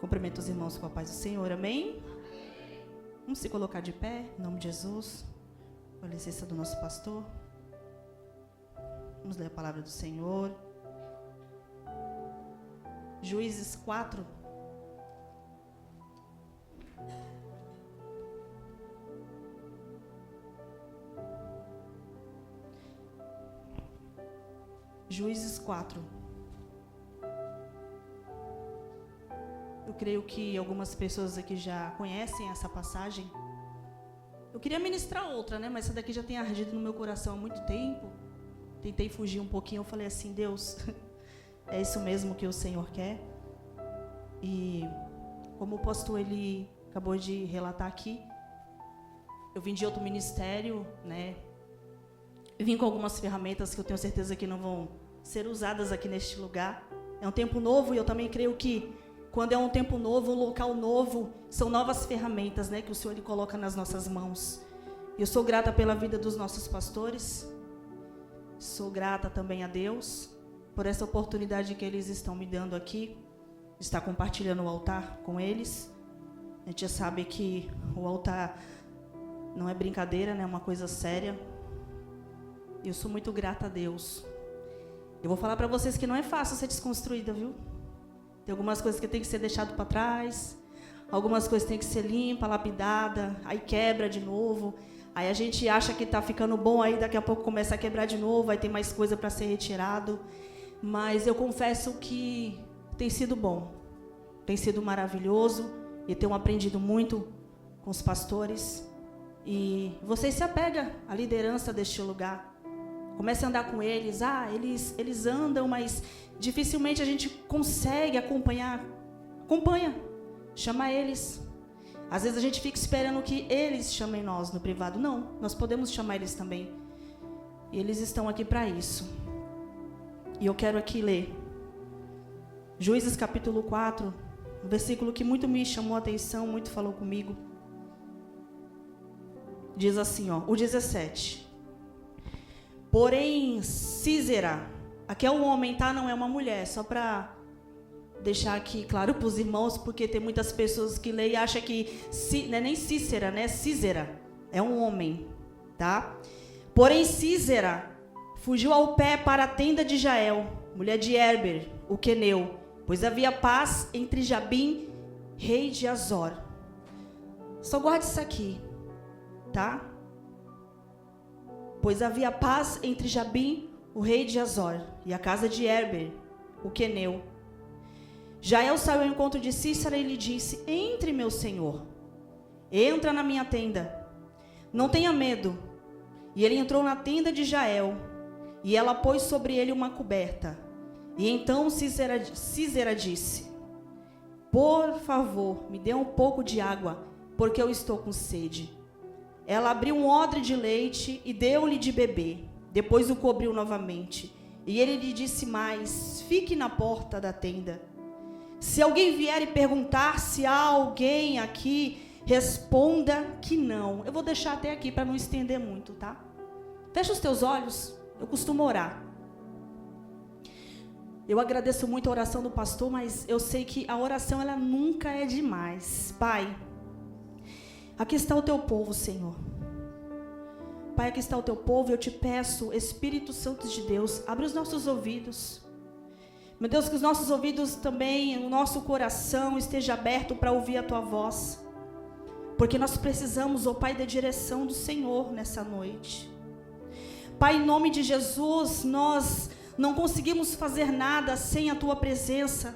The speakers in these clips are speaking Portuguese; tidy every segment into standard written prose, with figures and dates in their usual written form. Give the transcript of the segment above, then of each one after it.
Cumprimento os irmãos com a paz do Senhor, amém? Vamos se colocar de pé, em nome de Jesus, com a licença do nosso pastor. Vamos ler a palavra do Senhor. Juízes 4. Juízes 4. Eu creio que algumas pessoas aqui já conhecem essa passagem. Eu queria ministrar outra, né? Mas essa daqui já tem ardido no meu coração há muito tempo. Tentei fugir um pouquinho, eu falei assim, Deus, é isso mesmo que o Senhor quer? E como o pastor ele acabou de relatar aqui, eu vim de outro ministério, né? Eu vim com algumas ferramentas que eu tenho certeza que não vão ser usadas aqui neste lugar. É um tempo novo e eu também creio que quando é um tempo novo, um local novo, são novas ferramentas, né, que o Senhor ele coloca nas nossas mãos. E eu sou grata pela vida dos nossos pastores. Sou grata também a Deus por essa oportunidade que eles estão me dando aqui, de estar compartilhando o altar com eles. A gente já sabe que o altar não é brincadeira, né, é uma coisa séria. E eu sou muito grata a Deus. Eu vou falar para vocês que não é fácil ser desconstruída, viu? Tem algumas coisas que tem que ser deixado para trás, algumas coisas tem que ser limpa, lapidada, aí quebra de novo. Aí a gente acha que está ficando bom, aí daqui a pouco começa a quebrar de novo, aí tem mais coisa para ser retirado. Mas eu confesso que tem sido bom, tem sido maravilhoso e tenho aprendido muito com os pastores. E vocês se apegam à liderança deste lugar. Comece a andar com eles. Eles andam, mas dificilmente a gente consegue acompanhar. Acompanha, chama eles. Às vezes a gente fica esperando que eles chamem nós no privado. Não, nós podemos chamar eles também. E eles estão aqui para isso. E eu quero aqui ler Juízes capítulo 4, um versículo que muito me chamou a atenção, muito falou comigo. Diz assim, ó, o 17. Porém, Císera, aqui é um homem, tá? Não é uma mulher, só para deixar aqui claro para os irmãos, porque tem muitas pessoas que leem e acham que não é nem Cícera, né? Císera é um homem, tá? Porém, Císera fugiu ao pé para a tenda de Jael, mulher de Herber, o queneu, pois havia paz entre Jabim, rei de Azor. Só guarde isso aqui, tá? Pois havia paz entre Jabim, o rei de Azor, e a casa de Herber, o queneu. Jael saiu ao encontro de Cícera e lhe disse: entre, meu senhor, entra na minha tenda, não tenha medo. E ele entrou na tenda de Jael, e ela pôs sobre ele uma coberta. E então Císera disse: por favor, me dê um pouco de água, porque eu estou com sede. Ela abriu um odre de leite e deu-lhe de beber. Depois o cobriu novamente. E ele lhe disse mais: fique na porta da tenda. Se alguém vier e perguntar se há alguém aqui, responda que não. Eu vou deixar até aqui para não estender muito, tá? Fecha os teus olhos. Eu costumo orar. Eu agradeço muito a oração do pastor, mas eu sei que a oração ela nunca é demais. Pai, aqui está o teu povo, Senhor. Pai, aqui está o teu povo. Eu te peço, Espírito Santo de Deus, abre os nossos ouvidos. Meu Deus, que os nossos ouvidos também, o nosso coração esteja aberto para ouvir a tua voz. Porque nós precisamos, ó Pai, da direção do Senhor nessa noite. Pai, em nome de Jesus, nós não conseguimos fazer nada sem a tua presença.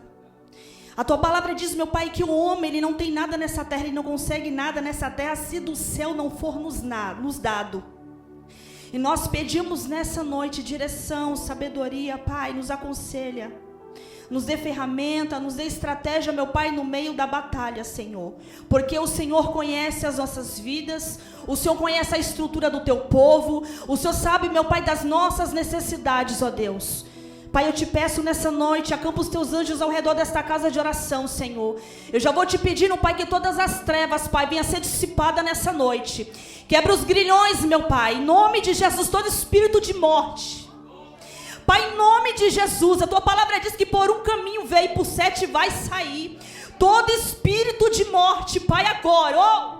A tua palavra diz, meu Pai, que o homem ele não tem nada nessa terra, ele não consegue nada nessa terra se do céu não for nos dado. E nós pedimos nessa noite direção, sabedoria, Pai, nos aconselha. Nos dê ferramenta, nos dê estratégia, meu Pai, no meio da batalha, Senhor. Porque o Senhor conhece as nossas vidas, o Senhor conhece a estrutura do teu povo, o Senhor sabe, meu Pai, das nossas necessidades, ó Deus. Pai, eu te peço nessa noite, acampa os teus anjos ao redor desta casa de oração, Senhor. Eu já vou te pedindo, Pai, que todas as trevas, Pai, venham a ser dissipadas nessa noite. Quebra os grilhões, meu Pai, em nome de Jesus, todo espírito de morte. Pai, em nome de Jesus, a tua palavra diz que por um caminho veio e por 7 vai sair. todo espírito de morte, Pai, agora,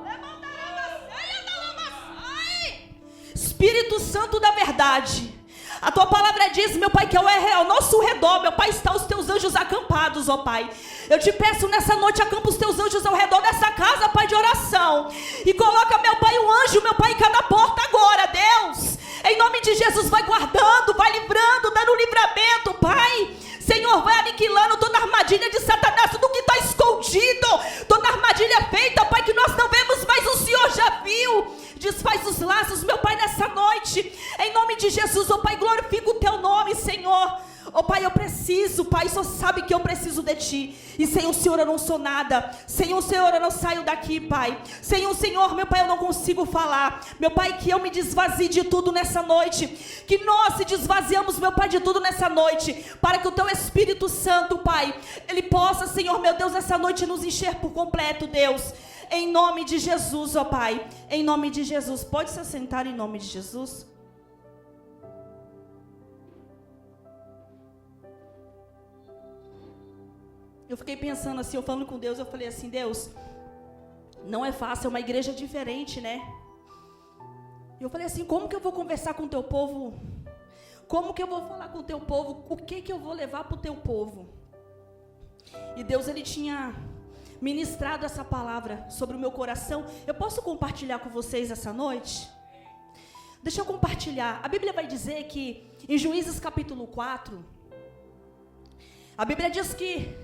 Espírito Santo da verdade, a tua palavra diz, meu Pai, que ao nosso redor, meu Pai, está os teus anjos acampados, ó Pai. Eu te peço nessa noite, acampa os teus anjos ao redor dessa casa, Pai, de oração. E coloca, meu Pai, um anjo, meu Pai, em cada porta agora, Deus. Em nome de Jesus, vai guardando, vai livrando, dando livramento, Pai. Senhor, vai aniquilando toda armadilha de Satanás, tudo que está escondido, toda armadilha feita, Pai, que nós não vemos, mas o Senhor já viu. Desfaz os laços, meu Pai, nessa noite. Em nome de Jesus, ó Pai, glorifica o teu nome, Senhor. Ó Pai, eu preciso, Pai, só sabe que eu preciso de Ti. E sem o Senhor eu não sou nada. Sem o Senhor eu não saio daqui, Pai. Sem o Senhor, meu Pai, eu não consigo falar. Meu Pai, que eu me desvazie de tudo nessa noite. Que nós se desvaziamos, meu Pai, de tudo nessa noite. Para que o Teu Espírito Santo, Pai, Ele possa, Senhor, meu Deus, nessa noite nos encher por completo, Deus. Em nome de Jesus, ó Pai. Em nome de Jesus. Pode se assentar em nome de Jesus? Eu fiquei pensando assim, eu falando com Deus, eu falei assim, Deus, não é fácil, é uma igreja diferente, né? Eu falei assim, como que eu vou conversar com o teu povo? Como que eu vou falar com o teu povo? O que que eu vou levar para o teu povo? E Deus, Ele tinha ministrado essa palavra sobre o meu coração. Eu posso compartilhar com vocês essa noite? Deixa eu compartilhar. A Bíblia vai dizer que em Juízes capítulo 4, a Bíblia diz que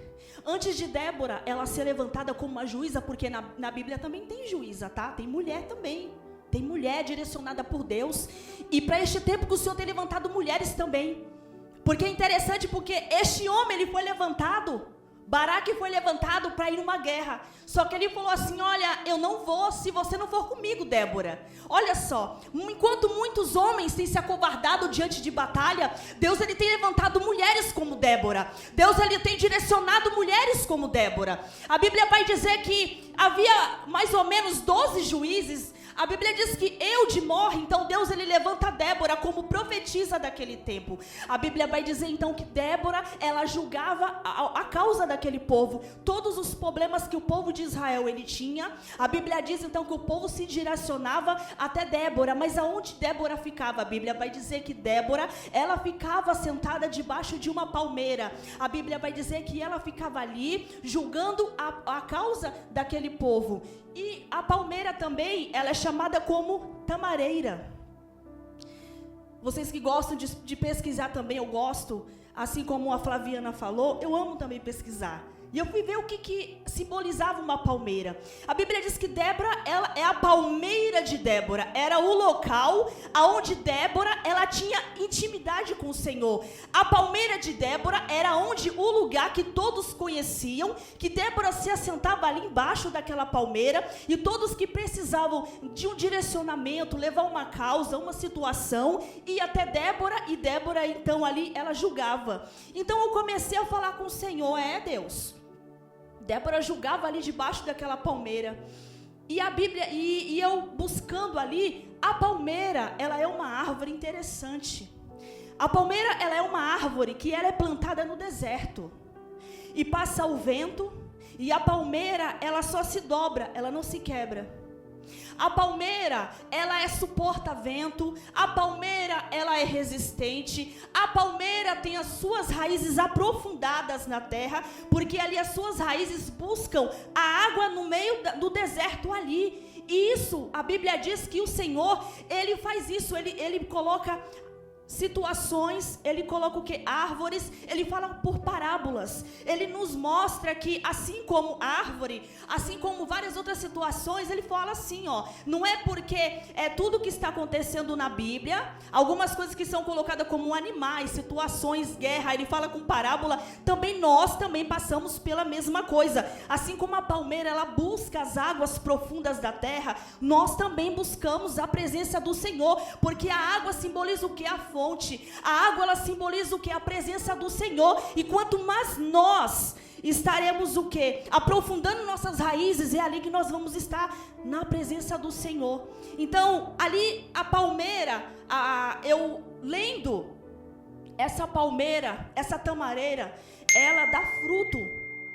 antes de Débora, ela ser levantada como uma juíza, porque na Bíblia também tem juíza, tá? Tem mulher também. Tem mulher direcionada por Deus. E para este tempo que o Senhor tem levantado mulheres também. Porque é interessante, porque este homem, ele foi levantado, Baraque foi levantado para ir numa guerra. Só que ele falou assim, olha, eu não vou se você não for comigo, Débora. Olha só, enquanto muitos homens têm se acovardado diante de batalha, Deus, Ele tem levantado mulheres como Débora. Deus, Ele tem direcionado mulheres como Débora. A Bíblia vai dizer que havia mais ou menos 12 juízes. A Bíblia diz que Eude morre, então Deus, Ele levanta Débora como profetisa daquele tempo. A Bíblia vai dizer então que Débora, ela julgava a causa daquele povo, todos os problemas que o povo de Israel ele tinha. A Bíblia diz então que o povo se direcionava até Débora, mas aonde Débora ficava? A Bíblia vai dizer que Débora, ela ficava sentada debaixo de uma palmeira. A Bíblia vai dizer que ela ficava ali julgando a causa daquele povo. E a palmeira também, ela é chamada como tamareira. Vocês que gostam de pesquisar também, eu gosto, assim como a Flaviana falou, eu amo também pesquisar. E eu fui ver o que simbolizava uma palmeira. A Bíblia diz que Débora, ela é a palmeira de Débora. Era o local onde Débora, ela tinha intimidade com o Senhor. A palmeira de Débora era onde o lugar que todos conheciam, que Débora se assentava ali embaixo daquela palmeira, e todos que precisavam de um direcionamento, levar uma causa, uma situação, ia até Débora, e Débora então ali, ela julgava. Então eu comecei a falar com o Senhor, Deus, Débora julgava ali debaixo daquela palmeira. E a Bíblia, e eu buscando ali, a palmeira, ela é uma árvore interessante. A palmeira, ela é uma árvore que ela é plantada no deserto. E passa o vento, e a palmeira, ela só se dobra, ela não se quebra. A palmeira, ela suporta vento. A palmeira, ela é resistente. A palmeira tem as suas raízes aprofundadas na terra, porque ali as suas raízes buscam a água no meio do deserto ali. E isso, a Bíblia diz que o Senhor, Ele faz isso, Ele coloca situações, Ele coloca o que? Árvores, Ele fala por parábolas. Ele nos mostra que assim como árvore, assim como várias outras situações, Ele fala assim, não é porque é tudo que está acontecendo na Bíblia, algumas coisas que são colocadas como animais, situações, guerra, Ele fala com parábola, também nós também passamos pela mesma coisa. Assim como a palmeira, ela busca as águas profundas da terra, nós também buscamos a presença do Senhor, porque a água simboliza o que? A fonte. A água, ela simboliza o que? A presença do Senhor. E quanto mais nós estaremos o quê? Aprofundando nossas raízes, é ali que nós vamos estar na presença do Senhor. Então, ali a palmeira, eu lendo essa palmeira, essa tamareira, ela dá fruto.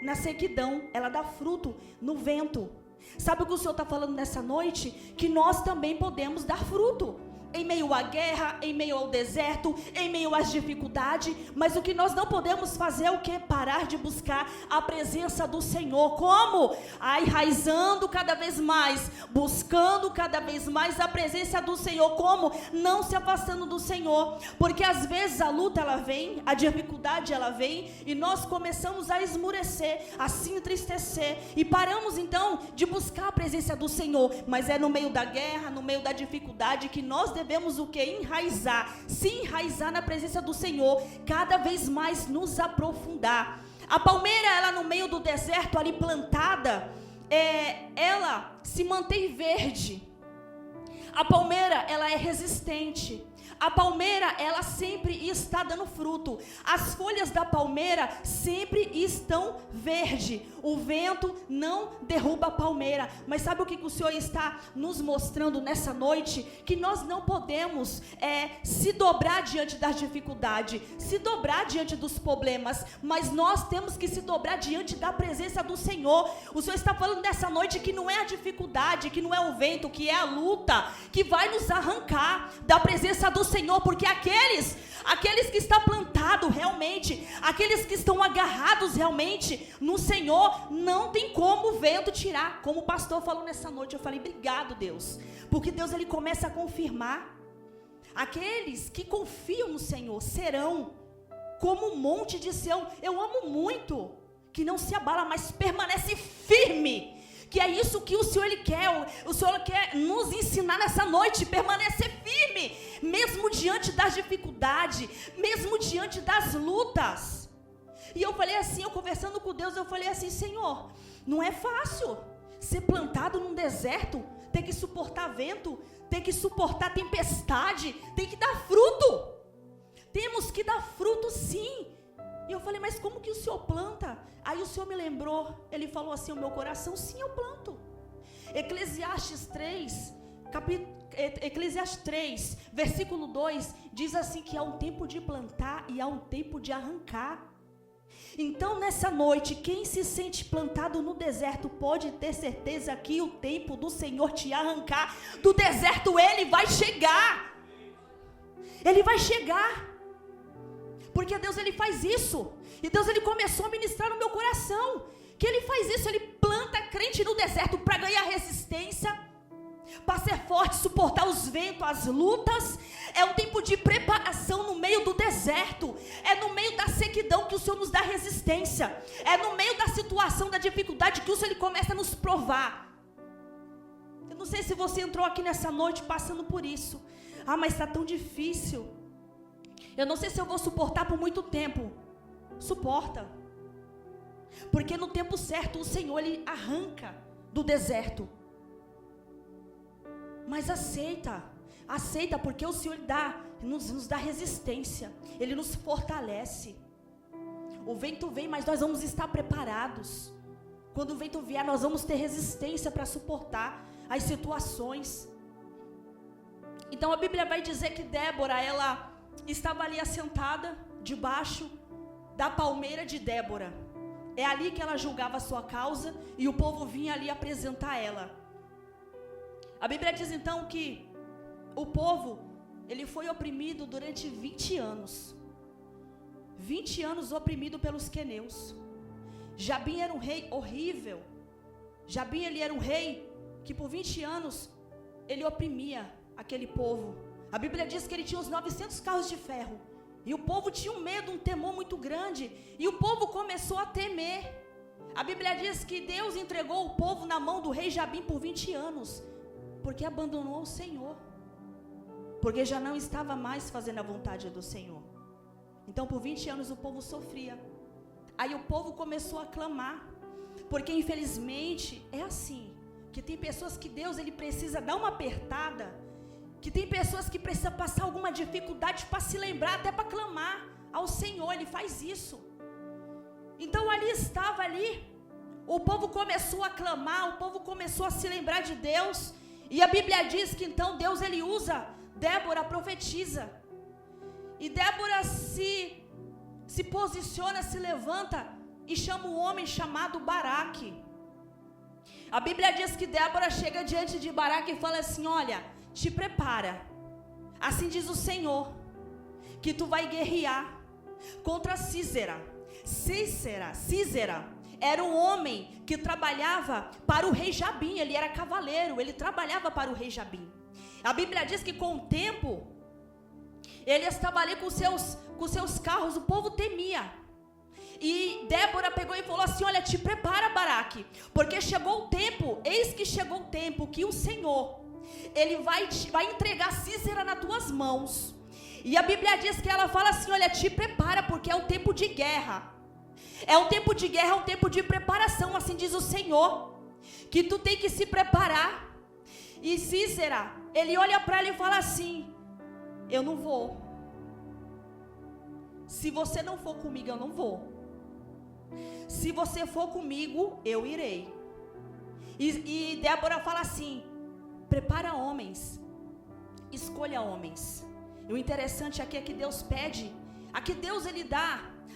na sequidão, ela dá fruto no vento. Sabe o que o Senhor está falando nessa noite? Que nós também podemos dar fruto. Em meio à guerra, em meio ao deserto, em meio às dificuldades, mas o que nós não podemos fazer é o quê? Parar de buscar a presença do Senhor. Como? Enraizando cada vez mais, buscando cada vez mais a presença do Senhor. Como? Não se afastando do Senhor, porque às vezes a luta ela vem, a dificuldade ela vem, e nós começamos a esmurecer, a se entristecer, e paramos então de buscar a presença do Senhor. Mas é no meio da guerra, no meio da dificuldade que nós devemos o que? Enraizar, se enraizar na presença do Senhor, cada vez mais nos aprofundar. A palmeira, ela no meio do deserto ali plantada, ela se mantém verde. A palmeira, ela é resistente. A palmeira, ela sempre está dando fruto. As folhas da palmeira sempre estão verde. O vento não derruba a palmeira. Mas sabe o que o Senhor está nos mostrando nessa noite? Que nós não podemos se dobrar diante das dificuldades, se dobrar diante dos problemas, mas nós temos que se dobrar diante da presença do Senhor. O Senhor está falando nessa noite que não é a dificuldade, que não é o vento, que é a luta que vai nos arrancar da presença do Senhor, porque aqueles que estão plantados realmente, aqueles que estão agarrados realmente no Senhor, não tem como o vento tirar. Como o pastor falou nessa noite, eu falei, obrigado Deus, porque Deus ele começa a confirmar. Aqueles que confiam no Senhor serão como um monte de Sião. Eu amo muito, que não se abala, mas permanece firme. Que é isso que o Senhor ele quer. O Senhor quer nos ensinar nessa noite, permanecer firme, mesmo diante das dificuldades, mesmo diante das lutas. E eu falei assim, eu conversando com Deus, eu falei assim, Senhor, não é fácil ser plantado num deserto, ter que suportar vento, ter que suportar tempestade, tem que dar fruto. Temos que dar fruto sim. E eu falei, mas como que o Senhor planta? Aí o Senhor me lembrou, ele falou assim, o meu coração, sim, eu planto. Eclesiastes 3, versículo 2, diz assim que há um tempo de plantar e há um tempo de arrancar. Então nessa noite, quem se sente plantado no deserto, pode ter certeza que o tempo do Senhor te arrancar do deserto, ele vai chegar. Ele vai chegar. Porque Deus ele faz isso. E Deus ele começou a ministrar no meu coração que ele faz isso, ele planta crente no deserto para ganhar resistência, para ser forte, suportar os ventos, as lutas. É um tempo de preparação no meio do deserto. É no meio da sequidão que o Senhor nos dá resistência. É no meio da situação, da dificuldade que o Senhor ele começa a nos provar. Eu não sei se você entrou aqui nessa noite passando por isso. Mas está tão difícil. Eu não sei se eu vou suportar por muito tempo. Suporta. Porque no tempo certo o Senhor ele arranca do deserto. Mas aceita porque o Senhor nos dá resistência. Ele nos fortalece. O vento vem, mas nós vamos estar preparados. Quando o vento vier, nós vamos ter resistência para suportar as situações. Então a Bíblia vai dizer que Débora, ela estava ali assentada debaixo da palmeira de Débora. É ali que ela julgava a sua causa e o povo vinha ali apresentar ela. A Bíblia diz então que o povo, ele foi oprimido durante 20 anos. 20 anos oprimido pelos queneus. Jabim era um rei horrível. Jabim ele era um rei que por 20 anos ele oprimia aquele povo. A Bíblia diz que ele tinha uns 900 carros de ferro. E o povo tinha um medo, um temor muito grande. E o povo começou a temer. A Bíblia diz que Deus entregou o povo na mão do rei Jabim por 20 anos. Porque abandonou o Senhor. Porque já não estava mais fazendo a vontade do Senhor. Então por 20 anos o povo sofria. Aí o povo começou a clamar. Porque infelizmente é assim. Que tem pessoas que Deus ele precisa dar uma apertada. Que tem pessoas que precisam passar alguma dificuldade para se lembrar, até para clamar ao Senhor. Ele faz isso. Então o povo começou a clamar, o povo começou a se lembrar de Deus. E a Bíblia diz que então Deus ele usa Débora, profetiza. E Débora se posiciona, se levanta e chama um homem chamado Baraque. A Bíblia diz que Débora chega diante de Baraque e fala assim: olha, te prepara, assim diz o Senhor, que tu vai guerrear contra Sísera. Sísera era um homem que trabalhava para o rei Jabim, ele era cavaleiro, ele trabalhava para o rei Jabim. A Bíblia diz que com o tempo, ele estava ali com seus carros, o povo temia. E Débora pegou e falou assim: olha, te prepara, Baraque, porque chegou o tempo, eis que chegou o tempo que o Senhor, ele vai entregar Sísera nas tuas mãos. E a Bíblia diz que ela fala assim: olha, te prepara, porque é um tempo de guerra. É um tempo de guerra, é um tempo de preparação, assim diz o Senhor, que tu tem que se preparar. E Sísera, ele olha para ela e fala assim: eu não vou. Se você não for comigo, eu não vou. Se você for comigo, eu irei. E Débora fala assim: prepara homens, escolha homens. E o interessante aqui é que Deus pede, aqui Deus ele dá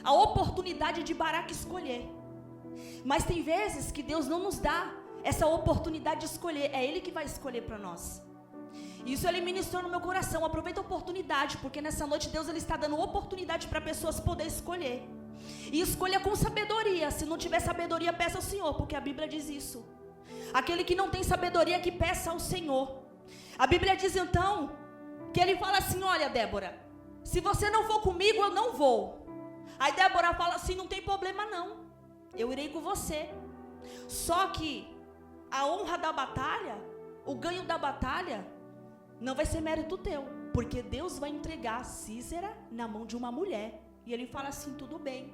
a oportunidade de Baraque escolher. Mas tem vezes que Deus não nos dá essa oportunidade de escolher, é Ele que vai escolher para nós. Isso ele ministrou no meu coração. Aproveita a oportunidade, porque nessa noite Deus ele está dando oportunidade para pessoas poderem escolher. E escolha com sabedoria. Se não tiver sabedoria, peça ao Senhor, porque a Bíblia diz isso. Aquele que não tem sabedoria, que peça ao Senhor. A Bíblia diz então, que ele fala assim: olha, Débora, se você não for comigo, eu não vou. Aí Débora fala assim: não tem problema não, eu irei com você. Só que a honra da batalha, o ganho da batalha, não vai ser mérito teu, porque Deus vai entregar Sísera na mão de uma mulher. E ele fala assim: tudo bem.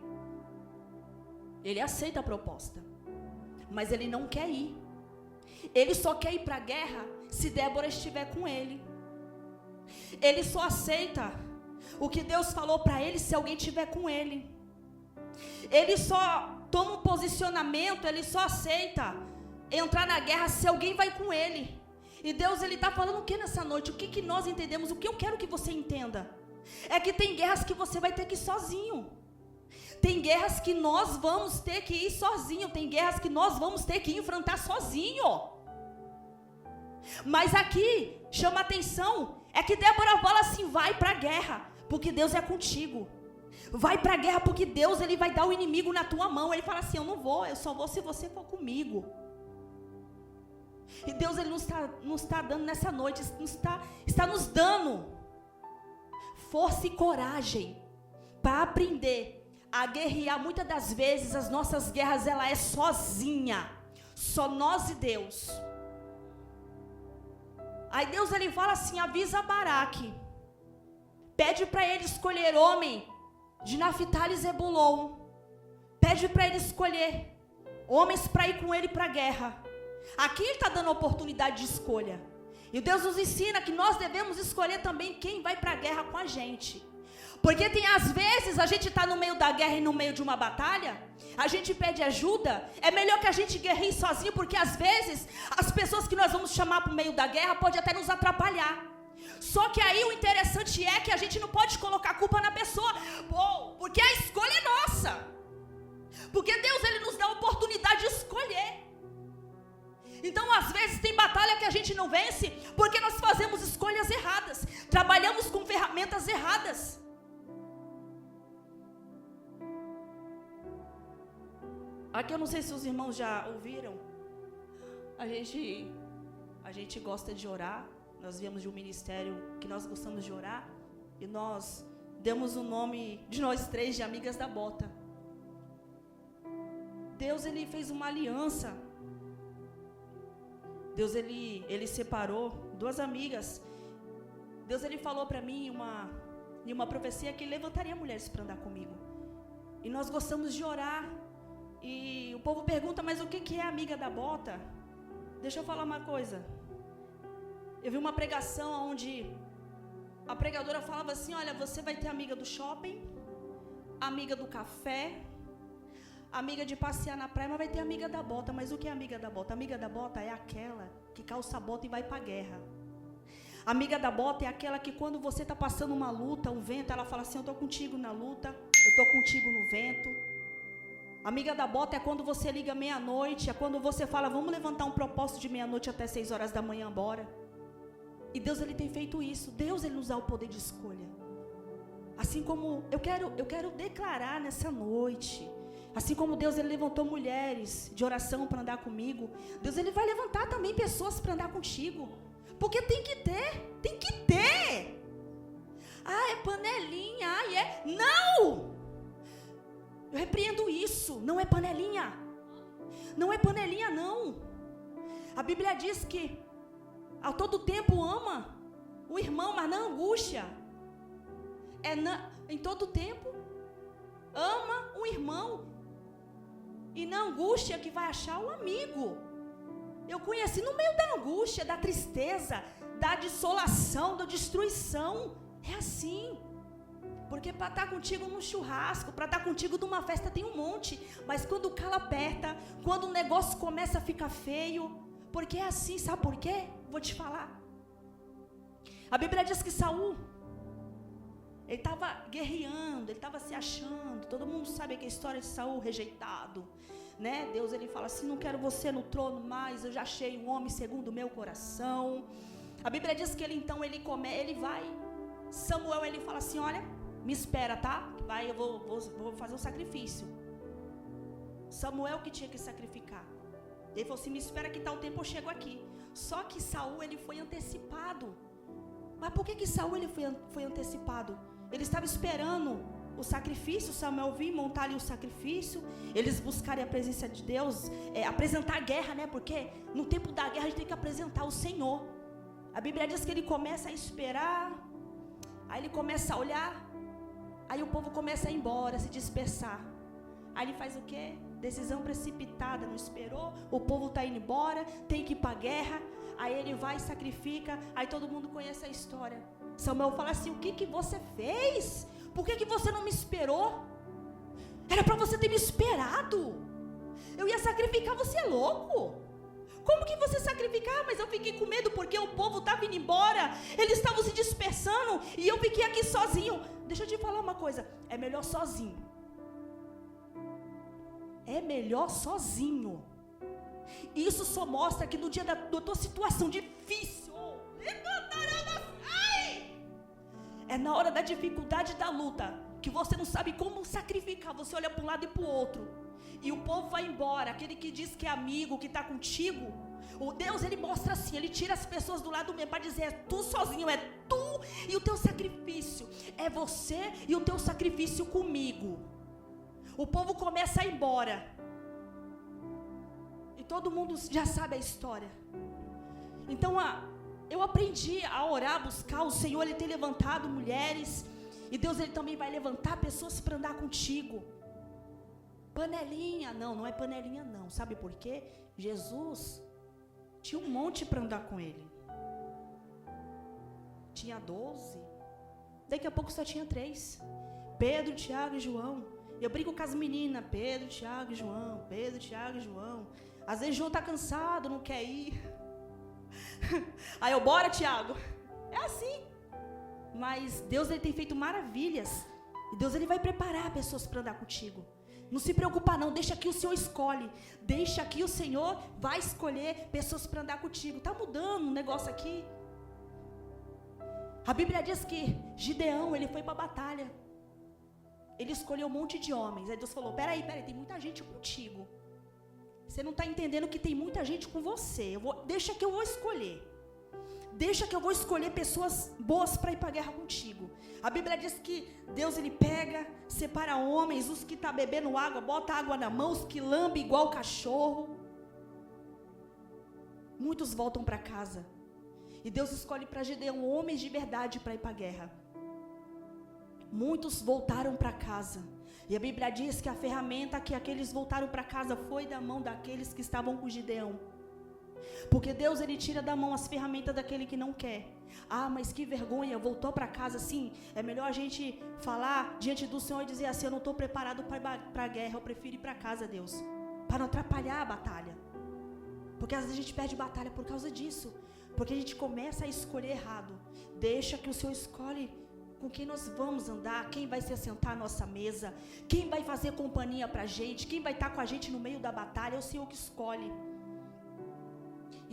Ele aceita a proposta, mas ele não quer ir. Ele só quer ir para a guerra se Débora estiver com ele. Ele só aceita o que Deus falou para ele se alguém estiver com ele. Ele só toma um posicionamento, ele só aceita entrar na guerra se alguém vai com ele. E Deus ele está falando o que nessa noite? O que nós entendemos? O que eu quero que você entenda é que tem guerras que você vai ter que ir sozinho. Tem guerras que nós vamos ter que ir sozinho. Tem guerras que nós vamos ter que enfrentar sozinho. Mas aqui chama atenção é que Débora fala assim: vai para a guerra, porque Deus é contigo. Vai para a guerra porque Deus ele vai dar o inimigo na tua mão. Ele fala assim: eu não vou, eu só vou se você for comigo. E Deus ele nos está dando nessa noite, está nos dando força e coragem para aprender a guerrear. Muitas das vezes as nossas guerras ela é sozinha, só nós e Deus. Aí Deus ele fala assim: avisa Baraque, pede para ele escolher homem de Naftali e Zebulon, pede para ele escolher homens para ir com ele para a guerra. Aqui ele está dando a oportunidade de escolha. E Deus nos ensina que nós devemos escolher também quem vai para a guerra com a gente. Porque tem às vezes a gente está no meio da guerra e no meio de uma batalha, a gente pede ajuda, é melhor que a gente guerreie sozinho, porque às vezes as pessoas que nós vamos chamar para o meio da guerra pode até nos atrapalhar. Só que aí o interessante é que a gente não pode colocar a culpa na pessoa, porque a escolha é nossa. Porque Deus ele nos dá a oportunidade de escolher. Então às vezes tem batalha que a gente não vence porque nós fazemos escolhas erradas, trabalhamos com ferramentas erradas. Aqui eu não sei se os irmãos já ouviram, a gente gosta de orar. Nós viemos de um ministério que nós gostamos de orar, e nós demos o nome de nós três de Amigas da Bota. Deus ele fez uma aliança. Deus ele separou duas amigas. Deus ele falou para mim em uma profecia que ele levantaria mulheres para andar comigo. E nós gostamos de orar. E o povo pergunta: mas o que é amiga da bota? Deixa eu falar uma coisa. Eu vi uma pregação onde a pregadora falava assim: olha, você vai ter amiga do shopping, amiga do café, amiga de passear na praia, mas vai ter amiga da bota. Mas o que é amiga da bota? Amiga da bota é aquela que calça a bota e vai para a guerra. Amiga da bota é aquela que quando você está passando uma luta, um vento, ela fala assim: eu estou contigo na luta, eu estou contigo no vento. Amiga da bota é quando você liga meia-noite, é quando você fala, vamos levantar um propósito de meia-noite até 6 horas da manhã, bora. E Deus, Ele tem feito isso. Deus, Ele nos dá o poder de escolha. Assim como eu quero declarar nessa noite, assim como Deus, Ele levantou mulheres de oração para andar comigo, Deus, Ele vai levantar também pessoas para andar contigo. Porque tem que ter. Ah, é panelinha, não! Eu repreendo isso, não é panelinha. Não é panelinha, não. A Bíblia diz que a todo tempo ama o irmão, mas na angústia. Em todo tempo ama o irmão. E na angústia que vai achar o amigo. Eu conheci no meio da angústia, da tristeza, da desolação, da destruição. É assim. Porque para estar contigo num churrasco, para estar contigo numa festa tem um monte. Mas quando o calo aperta, quando o negócio começa a ficar feio, porque é assim, sabe por quê? Vou te falar. A Bíblia diz que Saul, ele estava guerreando, ele estava se achando. Todo mundo sabe que a história de Saul rejeitado, né? Deus, ele fala assim, não quero você no trono mais, eu já achei um homem segundo o meu coração. A Bíblia diz que ele vai, Samuel, ele fala assim, olha, me espera, tá? Eu vou fazer um sacrifício. Samuel que tinha que sacrificar. Ele falou assim, me espera que tal tempo eu chego aqui. Só que Saul, ele foi antecipado. Mas por que Saul ele foi antecipado? Ele estava esperando o sacrifício, Samuel vir montar ali o sacrifício, eles buscarem a presença de Deus, apresentar a guerra, né? Porque no tempo da guerra a gente tem que apresentar o Senhor. A Bíblia diz que ele começa a esperar, aí ele começa a olhar, aí o povo começa a ir embora, a se dispersar. Aí ele faz o quê? Decisão precipitada, não esperou, o povo está indo embora, tem que ir para a guerra. Aí ele vai e sacrifica, aí todo mundo conhece a história. Samuel fala assim, o que você fez? Por que você não me esperou? Era para você ter me esperado. Eu ia sacrificar, você é louco? Como que você sacrificar? Mas eu fiquei com medo porque o povo estava indo embora, eles estavam se dispersando e eu fiquei aqui sozinho. Deixa eu te falar uma coisa, é melhor sozinho. É melhor sozinho. Isso só mostra que no dia da tua situação difícil, é na hora da dificuldade da luta, que você não sabe como sacrificar, você olha para um lado e para o outro, e o povo vai embora, aquele que diz que é amigo, que está contigo, o Deus, ele mostra assim, ele tira as pessoas do lado mesmo, para dizer, é tu sozinho, é tu e o teu sacrifício, é você e o teu sacrifício comigo. O povo começa a ir embora, e todo mundo já sabe a história. Então eu aprendi a orar, buscar o Senhor, Ele tem levantado mulheres, e Deus, Ele também vai levantar pessoas para andar contigo. Panelinha, não é panelinha não, sabe por quê? Jesus tinha um monte para andar com Ele, tinha 12, daqui a pouco só tinha 3, Pedro, Tiago e João. Eu brigo com as meninas, Pedro, Tiago e João, Pedro, Tiago e João. Às vezes João está cansado, não quer ir. Aí eu, bora Tiago. É assim. Mas Deus, Ele tem feito maravilhas. E Deus, Ele vai preparar pessoas para andar contigo. Não se preocupa não, deixa que o Senhor escolhe. Deixa que o Senhor vai escolher pessoas para andar contigo. Está mudando um negócio aqui. A Bíblia diz que Gideão, ele foi para a batalha. Ele escolheu um monte de homens. Aí Deus falou, peraí, tem muita gente contigo. Você não está entendendo que tem muita gente com você. Deixa que eu vou escolher. Deixa que eu vou escolher pessoas boas para ir para a guerra contigo. A Bíblia diz que Deus, Ele pega, separa homens, os que estão bebendo água, bota água na mão, os que lambem igual cachorro. Muitos voltam para casa. E Deus escolhe para Gideão homens de verdade para ir para a guerra. Muitos voltaram para casa. E a Bíblia diz que a ferramenta que aqueles voltaram para casa foi da mão daqueles que estavam com Gideão. Porque Deus, Ele tira da mão as ferramentas daquele que não quer. Ah, mas que vergonha, voltou para casa assim. É melhor a gente falar diante do Senhor e dizer assim, eu não estou preparado para a guerra, eu prefiro ir para casa, Deus. Para não atrapalhar a batalha. Porque às vezes a gente perde batalha por causa disso. Porque a gente começa a escolher errado. Deixa que o Senhor escolhe com quem nós vamos andar, quem vai se assentar à nossa mesa, quem vai fazer companhia para a gente, quem vai estar com a gente no meio da batalha, é o Senhor que escolhe.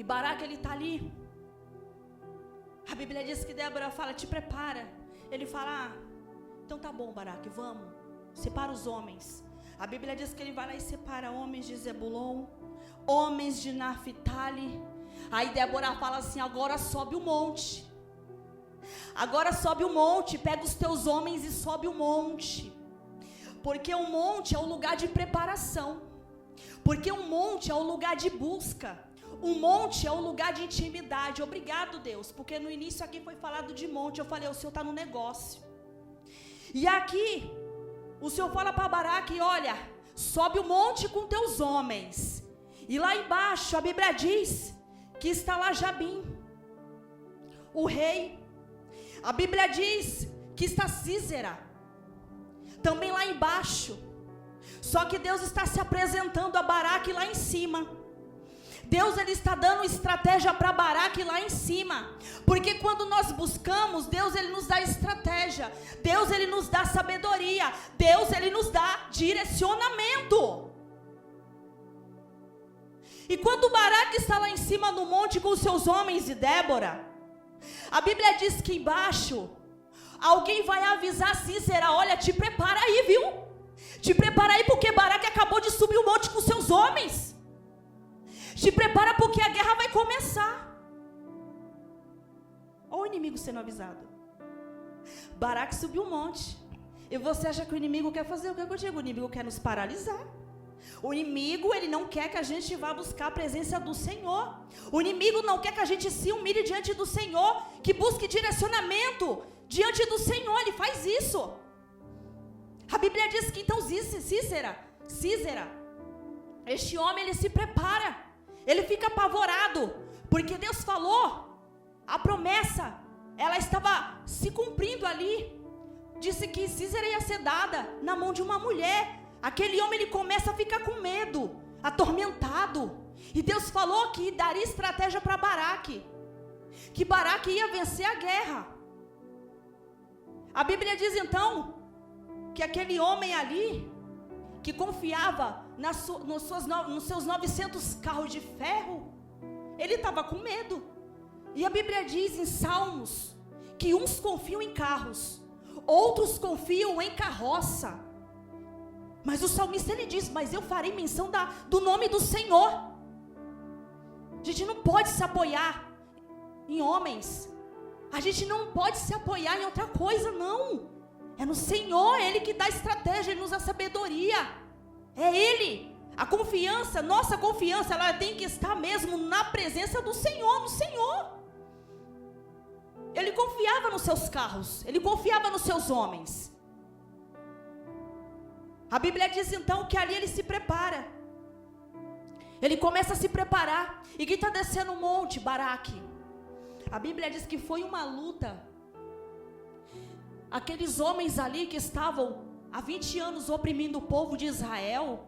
E Baraque, ele está ali. A Bíblia diz que Débora fala, te prepara. Ele fala, então tá bom, Baraque, vamos, separa os homens. A Bíblia diz que ele vai lá e separa homens de Zebulon, homens de Naphtali. Aí Débora fala assim, agora sobe o monte. Agora sobe o monte, pega os teus homens e sobe o monte. Porque o monte é o lugar de preparação. Porque o monte é o lugar de busca. O monte é o lugar de intimidade. Obrigado, Deus, porque no início aqui foi falado de monte. Eu falei, o Senhor está no negócio. E aqui, o Senhor fala para Baraque, olha, sobe o monte com teus homens. E lá embaixo, a Bíblia diz que está lá Jabim, o rei. A Bíblia diz que está Sísera, também lá embaixo. Só que Deus está se apresentando a Baraque lá em cima. Deus, ele está dando estratégia para Baraque lá em cima. Porque quando nós buscamos, Deus, ele nos dá estratégia. Deus, ele nos dá sabedoria. Deus, ele nos dá direcionamento. E quando Baraque está lá em cima no monte com os seus homens e Débora, a Bíblia diz que embaixo, alguém vai avisar Sísera, olha, te prepara aí, viu? Te prepara aí, porque Baraque acabou de subir o monte com seus homens. Te prepara porque a guerra vai começar. Olha o inimigo sendo avisado. Baraque subiu o monte. E você acha que o inimigo quer fazer o que contigo? O inimigo quer nos paralisar. O inimigo, ele não quer que a gente vá buscar a presença do Senhor. O inimigo não quer que a gente se humilhe diante do Senhor, que busque direcionamento diante do Senhor. Ele faz isso. A Bíblia diz que então Sísera, este homem, ele se prepara. Ele fica apavorado, porque Deus falou, a promessa, ela estava se cumprindo ali. Disse que Sísera ia ser dada na mão de uma mulher. Aquele homem, ele começa a ficar com medo, atormentado. E Deus falou que daria estratégia para Baraque, que Baraque ia vencer a guerra. A Bíblia diz então, que aquele homem ali, que confiava nos seus 900 carros de ferro, ele estava com medo. E a Bíblia diz em Salmos, que uns confiam em carros, outros confiam em carroça. Mas o salmista, ele diz, mas eu farei menção do nome do Senhor. A gente não pode se apoiar em homens. A gente não pode se apoiar em outra coisa, não. É no Senhor, é Ele que dá estratégia, Ele nos dá sabedoria. É Ele. A confiança, nossa confiança, ela tem que estar mesmo na presença do Senhor, no Senhor. Ele confiava nos seus carros, ele confiava nos seus homens. A Bíblia diz então que ali ele se prepara. Ele começa a se preparar. E quem está descendo o monte? Baraque. A Bíblia diz que foi uma luta. Aqueles homens ali que estavam há 20 anos oprimindo o povo de Israel.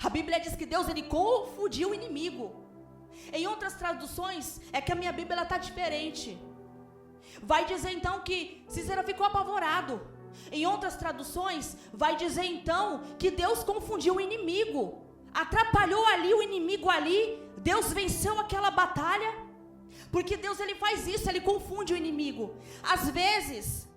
A Bíblia diz que Deus, ele confundiu o inimigo. Em outras traduções, é que a minha Bíblia está diferente. Vai dizer então que Sísera ficou apavorado. Em outras traduções, vai dizer então que Deus confundiu o inimigo, atrapalhou ali o inimigo ali. Deus venceu aquela batalha, porque Deus, ele faz isso, ele confunde o inimigo. Às vezes,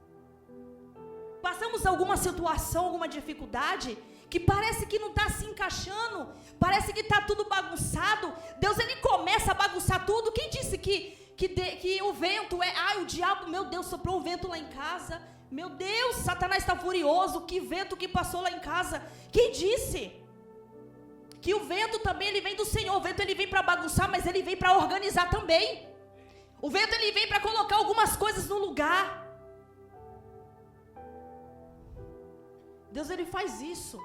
passamos alguma situação, alguma dificuldade, que parece que não está se encaixando, parece que está tudo bagunçado. Deus, ele começa a bagunçar tudo. Quem disse que o vento é... o diabo, meu Deus, soprou um vento lá em casa. Meu Deus, Satanás está furioso, que vento que passou lá em casa. Quem disse? Que o vento também, ele vem do Senhor. O vento, ele vem para bagunçar, mas ele vem para organizar também. O vento, ele vem para colocar algumas coisas no lugar. Deus, ele faz isso.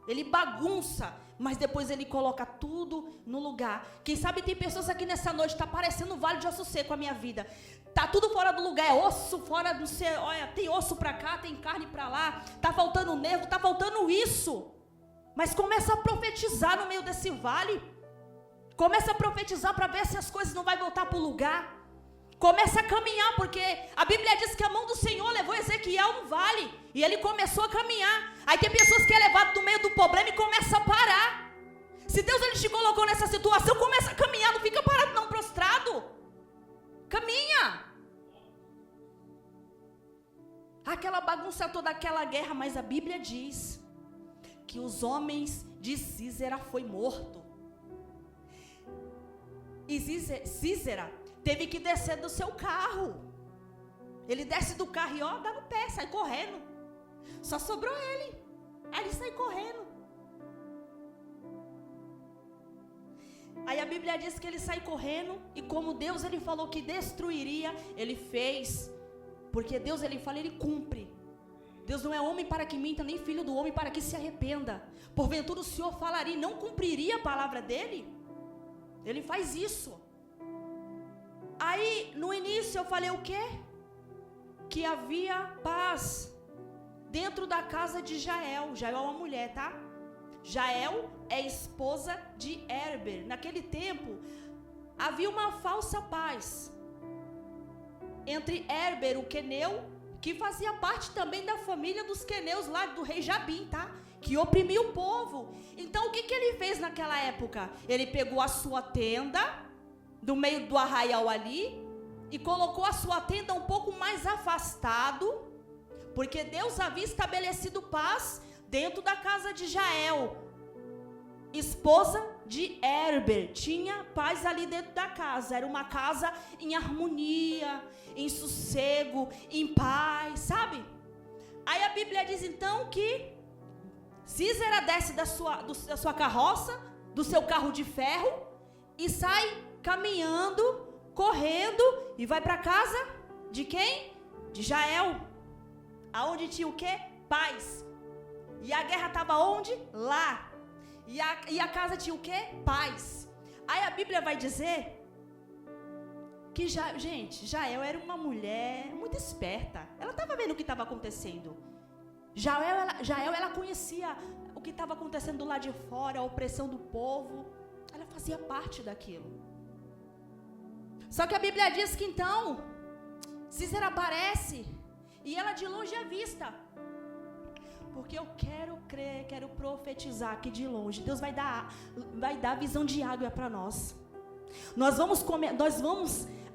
Ele bagunça, mas depois ele coloca tudo no lugar. Quem sabe tem pessoas aqui nessa noite, está parecendo um vale de osso seco a minha vida. Tá tudo fora do lugar, é osso fora do céu. Olha, tem osso para cá, tem carne para lá. Tá faltando nervo, tá faltando isso. Mas começa a profetizar no meio desse vale. Começa a profetizar para ver se as coisas não vai voltar para o lugar. Começa a caminhar, porque a Bíblia diz que a mão do Senhor levou Ezequiel no vale, e ele começou a caminhar. Aí tem pessoas que é levado no meio do problema e começa a parar. Se Deus ele te colocou nessa situação, começa a caminhar, não fica parado não, prostrado. Caminha. Aquela bagunça toda, aquela guerra, mas a Bíblia diz que os homens de Sísera foi morto. E Sísera teve que descer do seu carro. Ele desce do carro e ó, dá no pé, sai correndo. Só sobrou ele. Aí ele sai correndo. Aí a Bíblia diz que ele sai correndo. E como Deus ele falou que destruiria, ele fez. Porque Deus ele fala, ele cumpre. Deus não é homem para que minta, nem filho do homem para que se arrependa. Porventura o Senhor falaria e não cumpriria a palavra dele? Ele faz isso. Aí, no início eu falei o quê? Que havia paz dentro da casa de Jael. Jael é uma mulher, tá? Jael é esposa de Herber. Naquele tempo, havia uma falsa paz entre Herber, o queneu, que fazia parte também da família dos queneus lá do rei Jabim, tá? Que oprimia o povo. Então, o que ele fez naquela época? Ele pegou a sua tenda do meio do arraial ali e colocou a sua tenda um pouco mais afastado, porque Deus havia estabelecido paz dentro da casa de Jael, esposa de Herber. Tinha paz ali dentro da casa. Era uma casa em harmonia, em sossego, em paz, sabe? Aí a Bíblia diz então que Sísera desce da sua carroça, do seu carro de ferro, e sai caminhando, correndo, e vai para casa de quem? De Jael. Aonde tinha o quê? Paz. E a guerra estava onde? Lá. E a casa tinha o quê? Paz. Aí a Bíblia vai dizer que, Jael era uma mulher muito esperta. Ela estava vendo o que estava acontecendo. Jael, ela conhecia o que estava acontecendo do lado de fora, a opressão do povo. Ela fazia parte daquilo. Só que a Bíblia diz que então, Sísera aparece e ela de longe é vista. Porque eu quero crer, quero profetizar aqui de longe. Deus vai dar visão de águia para nós. Nós vamos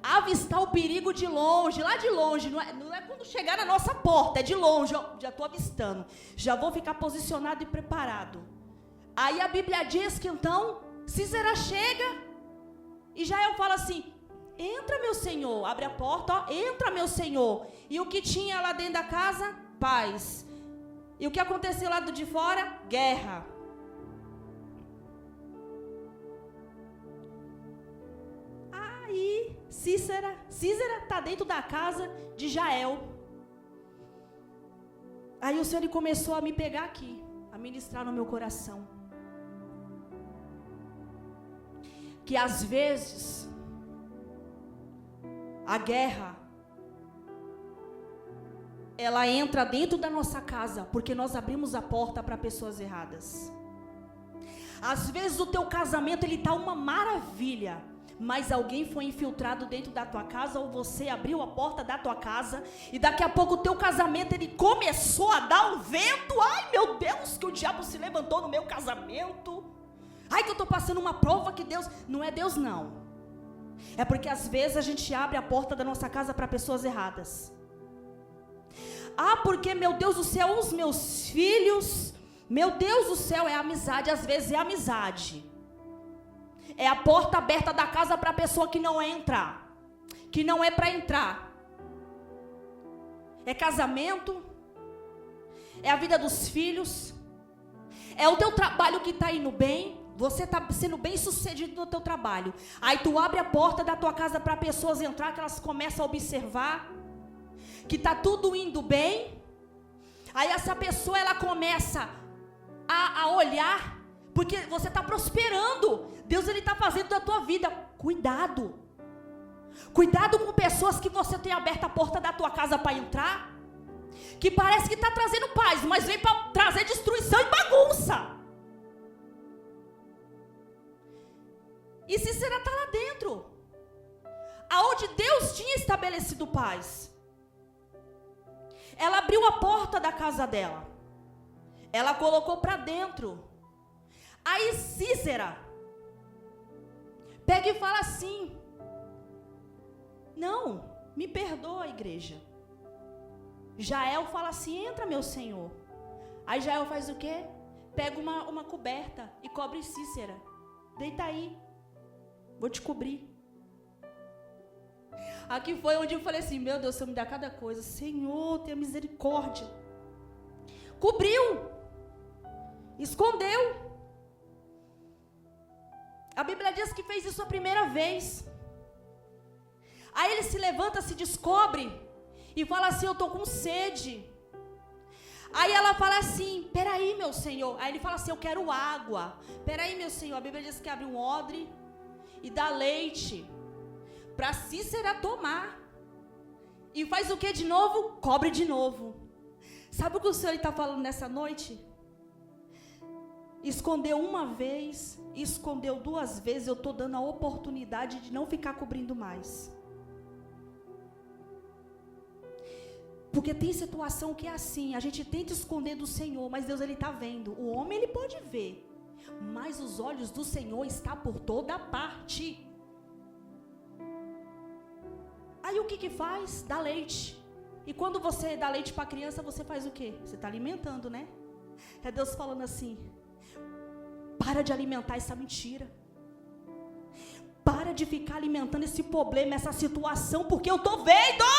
avistar o perigo de longe, lá de longe. Não é quando chegar na nossa porta, é de longe. Eu já estou avistando. Já vou ficar posicionado e preparado. Aí a Bíblia diz que então, Sísera chega e Jael fala assim: entra, meu senhor. Abre a porta, ó, entra, meu senhor. E o que tinha lá dentro da casa? Paz. E o que aconteceu lá do de fora? Guerra. Aí, Sísera está dentro da casa de Jael. Aí o Senhor ele começou a me pegar aqui, a ministrar no meu coração. Que às vezes, a guerra, ela entra dentro da nossa casa, porque nós abrimos a porta para pessoas erradas. Às vezes o teu casamento, ele está uma maravilha, mas alguém foi infiltrado dentro da tua casa, ou você abriu a porta da tua casa, e daqui a pouco o teu casamento, ele começou a dar um vento. Ai meu Deus, que o diabo se levantou no meu casamento. Ai que eu estou passando uma prova que Deus, não é Deus não. É porque às vezes a gente abre a porta da nossa casa para pessoas erradas. Ah, porque meu Deus do céu, os meus filhos, meu Deus do céu, é amizade, às vezes é amizade. É a porta aberta da casa para a pessoa que não entra, que não é para entrar. É casamento, é a vida dos filhos, é o teu trabalho que está indo bem, você está sendo bem sucedido no teu trabalho. Aí tu abre a porta da tua casa para pessoas entrar, que elas começam a observar que está tudo indo bem. Aí essa pessoa, ela começa a olhar, porque você está prosperando. Deus, ele está fazendo da tua vida. Cuidado. Cuidado com pessoas que você tem aberto a porta da tua casa para entrar, que parece que está trazendo paz, mas vem para trazer destruição e bagunça. E Sísera está lá dentro. Aonde onde Deus tinha estabelecido paz. Ela abriu a porta da casa dela. Ela colocou para dentro. Aí Cícera pega e fala assim: não, me perdoa, igreja. Jael fala assim: entra, meu senhor. Aí Jael faz o quê? Pega uma coberta e cobre Cícera. Deita aí, vou te cobrir. Aqui foi onde eu falei assim: meu Deus, Senhor, me dá cada coisa. Senhor, tenha misericórdia. Cobriu, escondeu. A Bíblia diz que fez isso a primeira vez. Aí ele se levanta, se descobre e fala assim: eu estou com sede. Aí ela fala assim: peraí, meu senhor. Aí ele fala assim: eu quero água. Peraí, meu senhor. A Bíblia diz que abre um odre e dá leite para Cícera tomar. E faz o que de novo? Cobre de novo. Sabe o que o Senhor está falando nessa noite? Escondeu uma vez, escondeu duas vezes. Eu estou dando a oportunidade de não ficar cobrindo mais. Porque tem situação que é assim, a gente tenta esconder do Senhor, mas Deus, Ele está vendo. O homem, ele pode ver, mas os olhos do Senhor estão por toda parte. Aí o que faz? Dá leite. E quando você dá leite para a criança, você faz o quê? Você está alimentando, né? É Deus falando assim: para de alimentar essa mentira. Para de ficar alimentando esse problema, essa situação, porque eu estou vendo.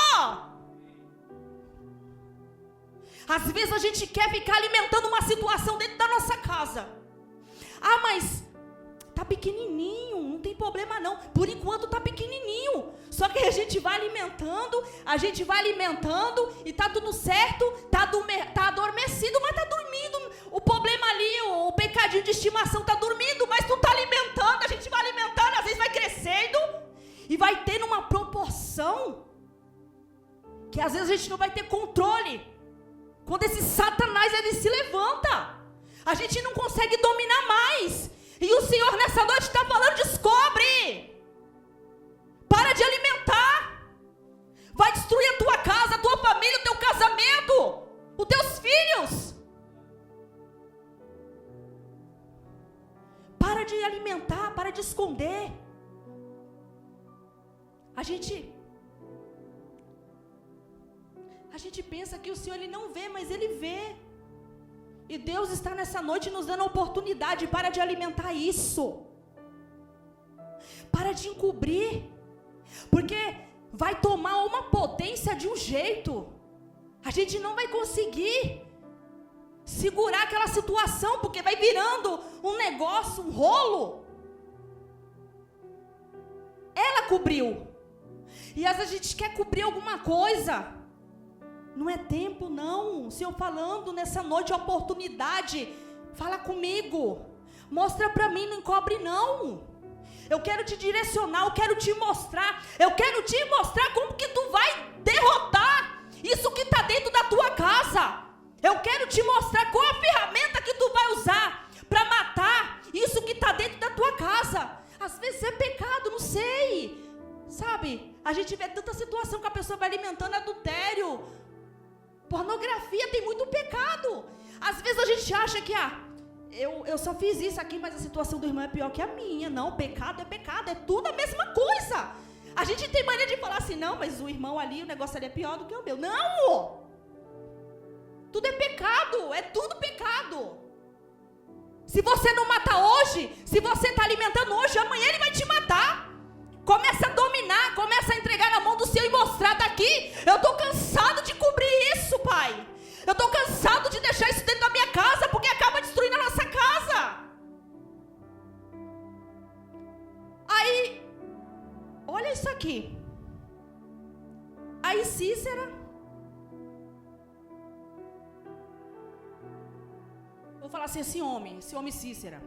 Às vezes a gente quer ficar alimentando uma situação dentro da nossa casa. Ah, mas tá pequenininho, não tem problema não. Por enquanto tá pequenininho. Só que a gente vai alimentando e tá tudo certo, tá adormecido, mas tá dormindo. O problema ali, o pecadinho de estimação tá dormindo, mas tu tá alimentando, a gente vai alimentando, às vezes vai crescendo e vai tendo uma proporção que às vezes a gente não vai ter controle. Quando esse Satanás, ele se levanta, a gente não consegue dominar mais. E o Senhor nessa noite está falando: descobre. Para de alimentar. Vai destruir a tua casa, a tua família, o teu casamento, os teus filhos. Para de alimentar, para de esconder. A gente pensa que o Senhor, Ele não vê, mas Ele vê. E Deus está nessa noite nos dando a oportunidade. Para de alimentar isso. Para de encobrir. Porque vai tomar uma potência de um jeito. A gente não vai conseguir segurar aquela situação, porque vai virando um negócio, um rolo. Ela cobriu. E às vezes a gente quer cobrir alguma coisa. Não é tempo não. O Senhor falando nessa noite, a oportunidade. Fala comigo. Mostra para mim, não encobre não. Eu quero te direcionar, eu quero te mostrar. Eu quero te mostrar como que tu vai derrotar isso que está dentro da tua casa. Eu quero te mostrar qual a ferramenta que tu vai usar para matar isso que está dentro da tua casa. Às vezes é pecado, não sei. Sabe, a gente vê tanta situação que a pessoa vai alimentando adultério. Pornografia, tem muito pecado. Às vezes a gente acha que eu só fiz isso aqui, mas a situação do irmão é pior que a minha. Não, pecado, é tudo a mesma coisa. A gente tem mania de falar assim: não, mas o irmão ali, o negócio ali é pior do que o meu. Não! Tudo é pecado, é tudo pecado. Se você não mata hoje, se você está alimentando hoje, amanhã ele vai te matar. Começa a dominar, começa a entregar na mão do Senhor e mostrar daqui. Eu estou cansado de cobrir isso, Pai. Eu estou cansado de deixar isso dentro da minha casa, porque acaba destruindo a nossa casa. Aí, olha isso aqui. Aí Cícera, vou falar assim, esse homem Cícera,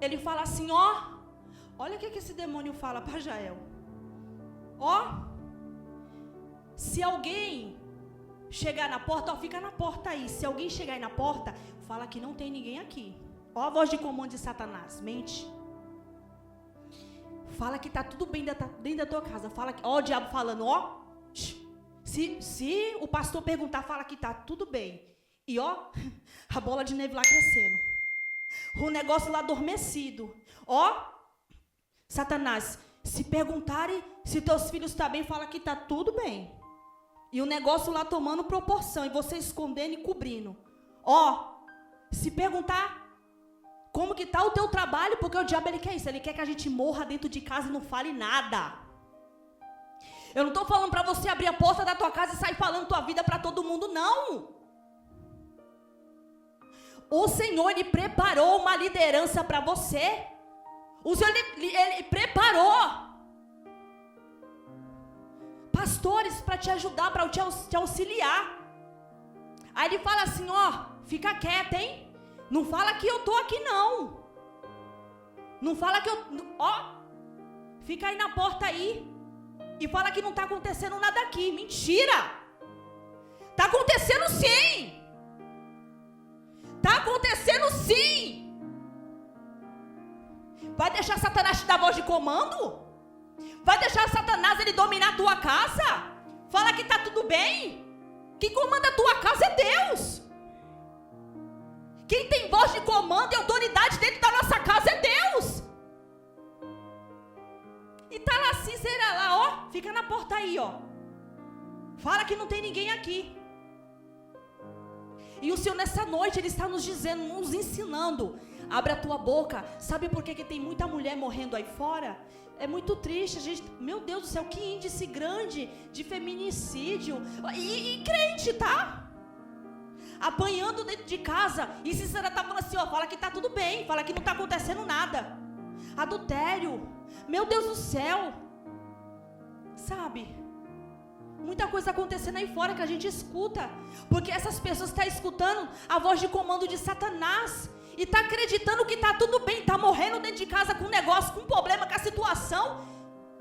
ele fala assim: olha o que esse demônio fala para Jael. Se alguém chegar na porta, fica na porta aí. Se alguém chegar aí na porta, fala que não tem ninguém aqui. A voz de comando de Satanás, mente. Fala que tá tudo bem dentro da tua casa. Fala que, ó, o diabo falando, ó. Se o pastor perguntar, fala que tá tudo bem. E ó, a bola de neve lá crescendo. O negócio lá adormecido. Ó, Satanás, se perguntarem se teus filhos estão bem, fala que tá tudo bem. E o negócio lá tomando proporção. E você escondendo e cobrindo. Ó, se perguntar como que tá o teu trabalho, porque o diabo ele quer isso. Ele quer que a gente morra dentro de casa e não fale nada. Eu não estou falando para você abrir a porta da tua casa e sair falando tua vida para todo mundo, não. O Senhor, Ele preparou uma liderança para você. O Senhor, Ele preparou pastores para te ajudar, para te auxiliar. Aí Ele fala assim, ó, fica quieta, hein? Não fala que eu tô aqui, não. Não fala que eu... Ó, fica aí na porta aí. E fala que não está acontecendo nada aqui. Mentira! Está acontecendo sim! Está acontecendo sim! Vai deixar Satanás te dar voz de comando? Vai deixar Satanás ele dominar a tua casa? Fala que está tudo bem? Quem comanda a tua casa é Deus. Quem tem voz de comando e autoridade dentro da nossa casa é Deus. E tá lá Cícera lá, ó, fica na porta aí, ó. Fala que não tem ninguém aqui. E o Senhor nessa noite, Ele está nos dizendo, nos ensinando. Abre a tua boca. Sabe por que tem muita mulher morrendo aí fora? É muito triste, a gente, meu Deus do céu, que índice grande de feminicídio. E crente, tá? Apanhando dentro de casa. E Cícera tá falando assim, ó, fala que tá tudo bem, fala que não tá acontecendo nada. Adultério. Meu Deus do céu, sabe, muita coisa acontecendo aí fora que a gente escuta, porque essas pessoas estão escutando a voz de comando de Satanás, e está acreditando que está tudo bem, está morrendo dentro de casa com um negócio, com um problema, com a situação,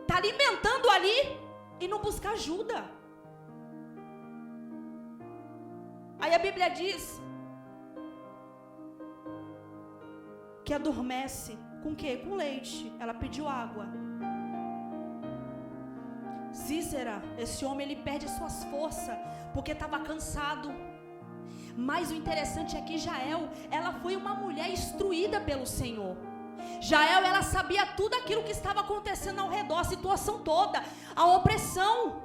está alimentando ali, e não busca ajuda. Aí a Bíblia diz, que adormece, com o quê? Com leite. Ela pediu água. Cícera, esse homem, ele perde suas forças, porque estava cansado. Mas o interessante é que Jael, ela foi uma mulher instruída pelo Senhor. Jael, ela sabia tudo aquilo que estava acontecendo ao redor, a situação toda, a opressão.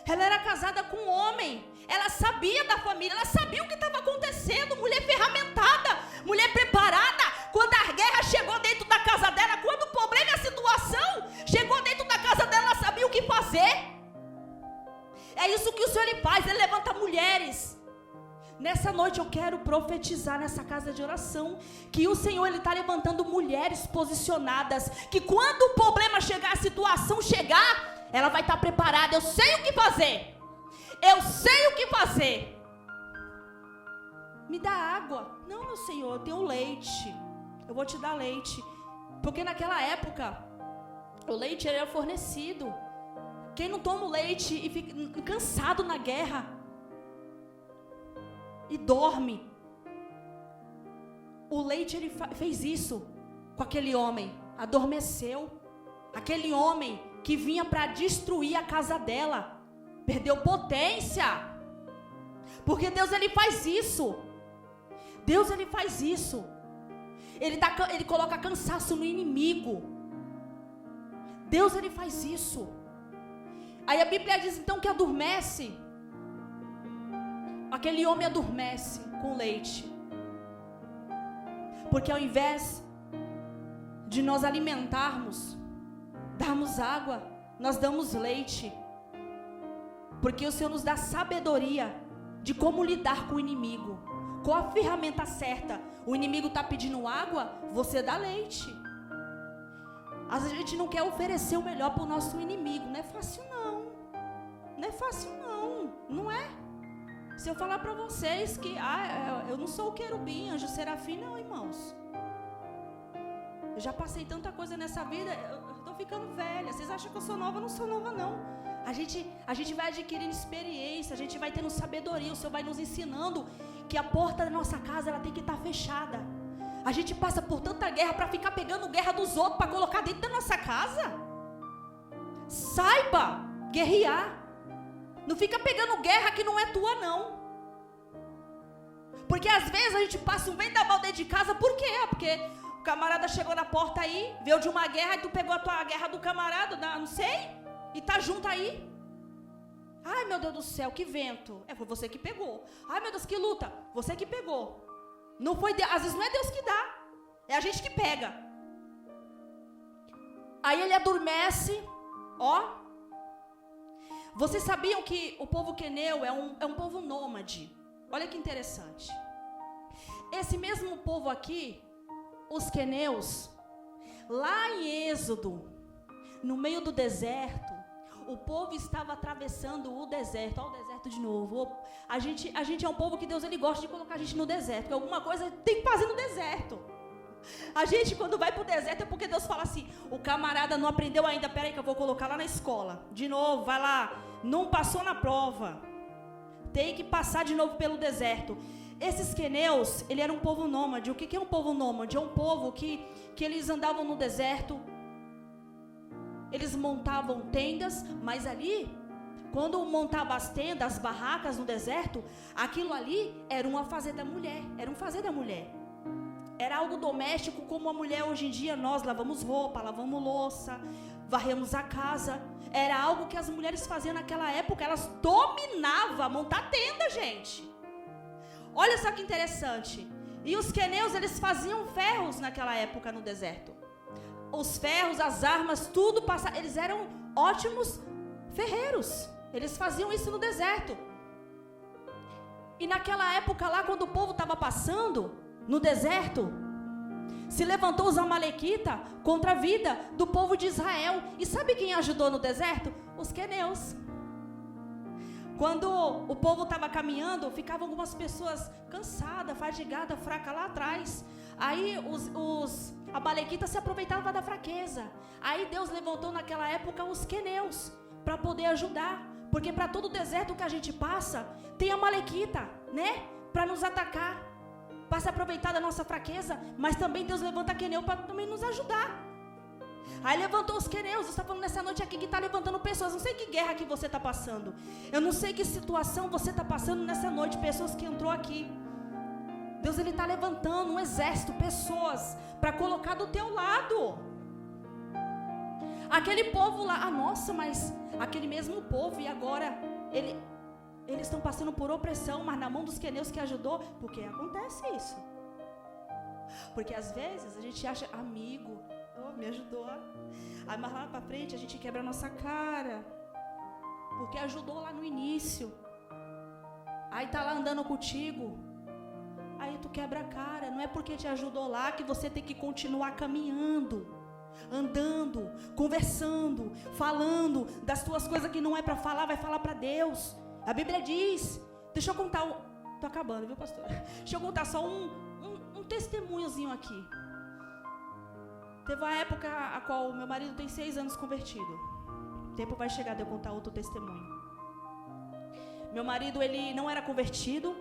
Ela era casada com um homem, ela sabia da família, ela sabia o que estava acontecendo, mulher ferramentada, mulher preparada. Quando a guerra chegou dentro da casa dela, quando o problema e a situação chegou dentro da casa dela, ela sabia o que fazer. É isso que o Senhor Ele faz, Ele levanta mulheres. Nessa noite eu quero profetizar nessa casa de oração, que o Senhor Ele está levantando mulheres posicionadas, que quando o problema chegar, a situação chegar, ela vai estar preparada. Eu sei o que fazer, eu sei o que fazer. Me dá água. Não, meu Senhor, eu tenho leite, eu vou te dar leite. Porque naquela época o leite era fornecido. Quem não toma o leite e fica cansado na guerra e dorme, o leite ele fez isso com aquele homem, adormeceu. Aquele homem que vinha para destruir a casa dela perdeu potência, porque Deus ele faz isso. Deus ele faz isso. Ele coloca cansaço no inimigo. Deus ele faz isso. Aí a Bíblia diz então que adormece. Aquele homem adormece com leite, porque ao invés de nós alimentarmos, darmos água, nós damos leite, porque o Senhor nos dá sabedoria de como lidar com o inimigo. Qual a ferramenta certa? O inimigo está pedindo água, você dá leite. Às vezes a gente não quer oferecer o melhor para o nosso inimigo. Não é fácil não. Não é fácil não. Não é. Se eu falar para vocês que eu não sou o querubim, anjo, serafim, não, irmãos. Eu já passei tanta coisa nessa vida, eu estou ficando velha. Vocês acham que eu sou nova? Eu não sou nova não. A gente vai adquirindo experiência, a gente vai tendo sabedoria. O Senhor vai nos ensinando que a porta da nossa casa ela tem que estar fechada. A gente passa por tanta guerra para ficar pegando guerra dos outros para colocar dentro da nossa casa. Saiba guerrear. Não fica pegando guerra que não é tua, não. Porque às vezes a gente passa um vendaval dentro de casa. Por quê? Porque o camarada chegou na porta aí, veio de uma guerra e tu pegou a tua guerra do camarada, não sei, e tá junto aí. Ai, meu Deus do céu, que vento. Foi você que pegou. Ai, meu Deus, que luta. Você que pegou. Não foi Deus. Às vezes não é Deus que dá. É a gente que pega. Aí ele adormece. Ó. Vocês sabiam que o povo queneu é um povo nômade. Olha que interessante. Esse mesmo povo aqui, os queneus, lá em Êxodo, no meio do deserto, o povo estava atravessando o deserto. Olha o deserto de novo. A gente é um povo que Deus ele gosta de colocar a gente no deserto. Porque alguma coisa tem que fazer no deserto. A gente quando vai para o deserto é porque Deus fala assim, o camarada não aprendeu ainda, peraí que eu vou colocar lá na escola. De novo, vai lá. Não passou na prova. Tem que passar de novo pelo deserto. Esses queneus, ele era um povo nômade. O que é um povo nômade? É um povo que eles andavam no deserto. Eles montavam tendas, mas ali, quando montava as tendas, as barracas no deserto, aquilo ali era uma fazenda mulher, era um fazer da mulher. Era algo doméstico, como a mulher hoje em dia, nós lavamos roupa, lavamos louça, varremos a casa. Era algo que as mulheres faziam naquela época, elas dominavam montar tenda, gente. Olha só que interessante. E os queneus, eles faziam ferros naquela época no deserto. Os ferros, as armas, tudo passava. Eles eram ótimos ferreiros. Eles faziam isso no deserto. E naquela época lá, quando o povo estava passando no deserto, se levantou os amalequitas contra a vida do povo de Israel. E sabe quem ajudou no deserto? Os queneus. Quando o povo estava caminhando, ficavam algumas pessoas cansadas, fadigadas, fracas lá atrás. Aí os amalequitas se aproveitavam da fraqueza. Aí Deus levantou naquela época os queneus para poder ajudar. Porque para todo o deserto que a gente passa, tem amalequita, né? Para nos atacar, para se aproveitar da nossa fraqueza. Mas também Deus levanta queneu para também nos ajudar. Aí levantou os queneus. Eu estou falando nessa noite aqui que está levantando pessoas. Não sei que guerra que você está passando. Eu não sei que situação você está passando nessa noite. Pessoas que entrou aqui. Deus ele está levantando um exército, pessoas, para colocar do teu lado. Aquele povo lá, nossa, mas aquele mesmo povo, e agora eles estão passando por opressão, mas na mão dos queneus que ajudou, porque acontece isso. Porque às vezes a gente acha, amigo, me ajudou. Aí mais lá para frente a gente quebra a nossa cara, porque ajudou lá no início. Aí tá lá andando contigo. Aí tu quebra a cara. Não é porque te ajudou lá que você tem que continuar caminhando, andando, conversando, falando das tuas coisas que não é para falar, vai falar para Deus. A Bíblia diz, deixa eu contar, tô acabando, viu, pastor? Deixa eu contar só um testemunhozinho aqui. Teve uma época a qual meu marido tem 6 anos convertido. O tempo vai chegar de eu contar outro testemunho. Meu marido, ele não era convertido.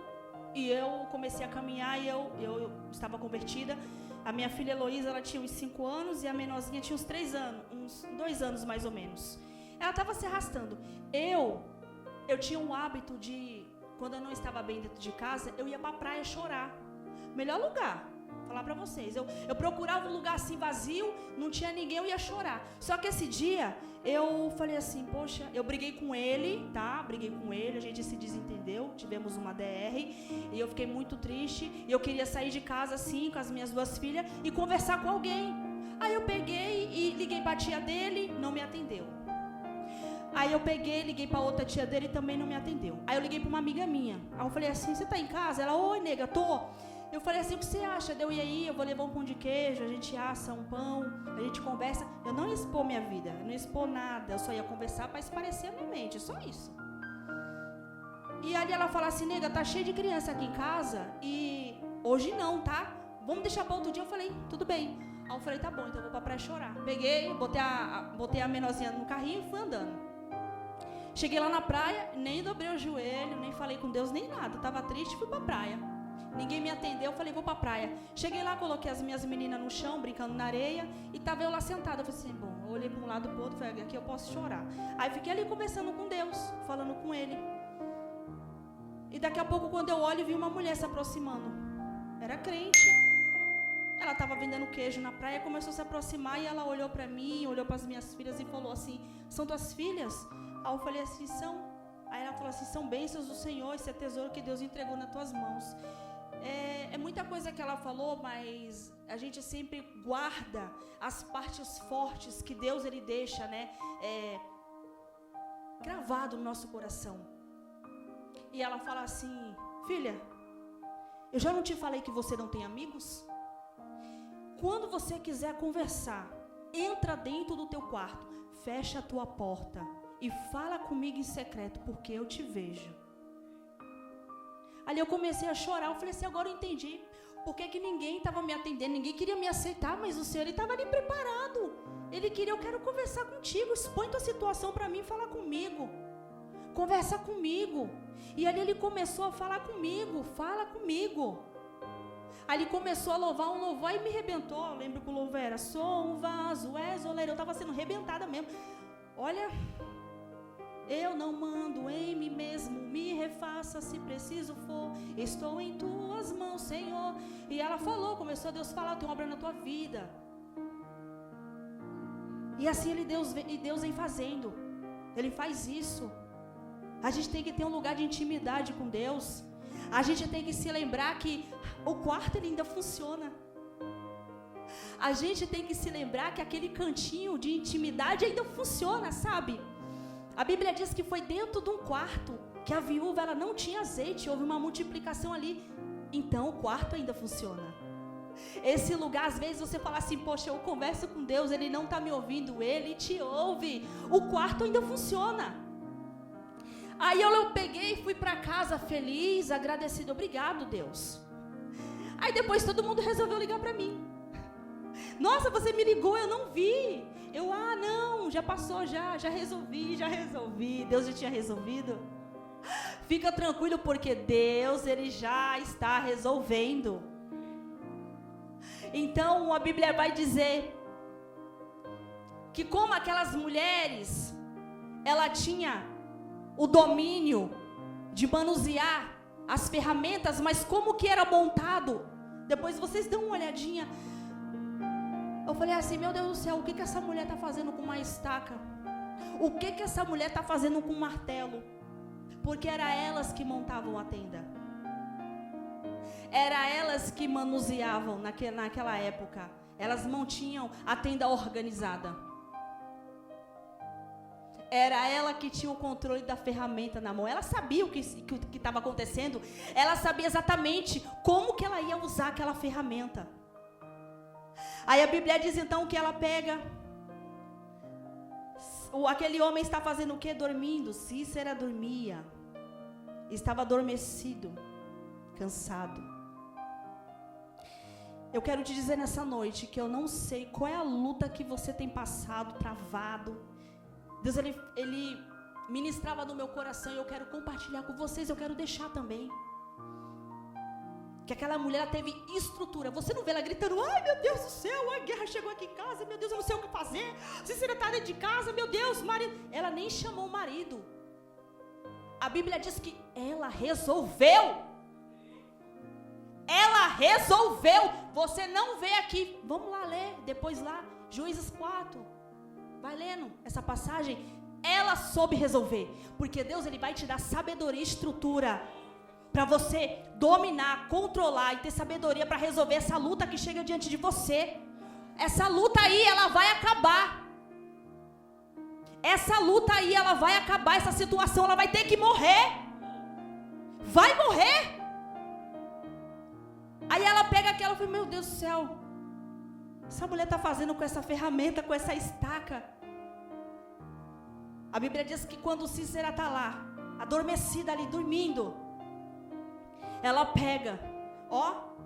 E eu comecei a caminhar e eu estava convertida. A minha filha Heloísa, ela tinha uns 5 anos e a menorzinha tinha uns 3 anos, uns 2 anos mais ou menos. Ela estava se arrastando. Eu tinha um hábito de, quando eu não estava bem dentro de casa, eu ia para a praia chorar. Melhor lugar, vou falar para vocês. Eu procurava um lugar assim vazio, não tinha ninguém, eu ia chorar. Só que esse dia, eu falei assim, poxa, eu briguei com ele, tá? Briguei com ele, a gente se desentendeu, tivemos uma DR, e eu fiquei muito triste, e eu queria sair de casa assim, com as minhas 2 filhas, e conversar com alguém. Aí eu peguei e liguei para a tia dele, não me atendeu. Aí eu peguei, liguei para outra tia dele e também não me atendeu. Aí eu liguei para uma amiga minha, aí eu falei assim, você tá em casa? Ela, oi nega, tô. Eu falei assim, o que você acha? Deu, e aí, eu vou levar um pão de queijo, a gente assa um pão, a gente conversa. Eu não ia expor minha vida, eu não ia expor nada, eu só ia conversar para esparecer a minha mente, só isso. E ali ela falou assim, nega, tá cheio de criança aqui em casa e hoje não, tá? Vamos deixar para outro dia. Eu falei, tudo bem. Aí eu falei, tá bom, então eu vou pra praia chorar. Peguei, botei a menorzinha no carrinho e fui andando. Cheguei lá na praia, nem dobrei o joelho, nem falei com Deus, nem nada. Tava triste, fui pra praia. Ninguém me atendeu, eu falei, vou pra praia. Cheguei lá, coloquei as minhas meninas no chão, brincando na areia, e tava eu lá sentada. Eu falei assim, bom, eu olhei para um lado e pro outro, falei, aqui eu posso chorar. Aí fiquei ali conversando com Deus, falando com Ele. E daqui a pouco, quando eu olho, vi uma mulher se aproximando. Era crente. Ela estava vendendo queijo na praia, começou a se aproximar, e ela olhou para mim, olhou para as minhas filhas e falou assim, são tuas filhas? Aí eu falei assim, são. Aí ela falou assim, são bênçãos do Senhor, esse é tesouro que Deus entregou nas tuas mãos. É muita coisa que ela falou, mas a gente sempre guarda as partes fortes que Deus ele deixa, né, gravado no nosso coração. E ela fala assim, filha, eu já não te falei que você não tem amigos? Quando você quiser conversar, entra dentro do teu quarto, fecha a tua porta e fala comigo em secreto, porque eu te vejo. Ali eu comecei a chorar, eu falei assim, agora eu entendi. Por que ninguém estava me atendendo, ninguém queria me aceitar, mas o Senhor estava ali preparado. Ele queria, eu quero conversar contigo, expõe tua situação para mim, fala comigo. Conversa comigo. E ali ele começou a falar comigo, fala comigo. Aí ele começou a louvar um louvor e me arrebentou. Eu lembro que o louvor era, sou um vaso, és oleiro. Eu estava sendo arrebentada mesmo. Olha... Eu não mando em mim mesmo, me refaça se preciso for, estou em tuas mãos, Senhor. E ela falou, começou a Deus falar, tem uma obra na tua vida. E assim Deus vem fazendo, Ele faz isso. A gente tem que ter um lugar de intimidade com Deus. A gente tem que se lembrar que o quarto ele ainda funciona. A gente tem que se lembrar que aquele cantinho de intimidade ainda funciona, sabe? A Bíblia diz que foi dentro de um quarto que a viúva ela não tinha azeite, houve uma multiplicação ali. Então o quarto ainda funciona. Esse lugar, às vezes você fala assim, poxa, eu converso com Deus, Ele não está me ouvindo, Ele te ouve. O quarto ainda funciona. Aí eu peguei e fui para casa feliz, agradecido, obrigado Deus. Aí depois todo mundo resolveu ligar para mim. Nossa, você me ligou, eu não vi. Eu, não, já passou, já resolvi. Deus já tinha resolvido. Fica tranquilo, porque Deus, Ele já está resolvendo. Então, a Bíblia vai dizer que como aquelas mulheres, ela tinha o domínio de manusear as ferramentas, mas como que era montado? Depois vocês dão uma olhadinha. Eu falei assim, meu Deus do céu, o que essa mulher está fazendo com uma estaca? O que essa mulher está fazendo com um martelo? Porque era elas que montavam a tenda. Era elas que manuseavam naquela época. Elas mantinham a tenda organizada. Era ela que tinha o controle da ferramenta na mão. Ela sabia o que estava acontecendo. Ela sabia exatamente como que ela ia usar aquela ferramenta. Aí a Bíblia diz então que ela pega, aquele homem está fazendo o quê? Dormindo. Cícera dormia, estava adormecido, cansado. Eu quero te dizer nessa noite que eu não sei qual é a luta que você tem passado, travado. Deus ele ministrava no meu coração e eu quero compartilhar com vocês, eu quero deixar também. Que aquela mulher ela teve estrutura. Você não vê ela gritando, ai meu Deus do céu, a guerra chegou aqui em casa, meu Deus, eu não sei o que fazer. Cícera está dentro de casa, meu Deus, marido. Ela nem chamou o marido. A Bíblia diz que ela resolveu. Ela resolveu. Você não vê aqui. Vamos lá ler, depois lá, Juízes 4. Vai lendo essa passagem. Ela soube resolver. Porque Deus ele vai te dar sabedoria e estrutura para você dominar, controlar e ter sabedoria para resolver essa luta que chega diante de você. Essa luta aí, ela vai acabar. Essa luta aí, ela vai acabar. Essa situação, ela vai ter que morrer. Vai morrer. Aí ela pega aquela e fala, meu Deus do céu, essa mulher está fazendo com essa ferramenta, com essa estaca. A Bíblia diz que quando Cícera está lá, adormecida ali, dormindo, ela pega,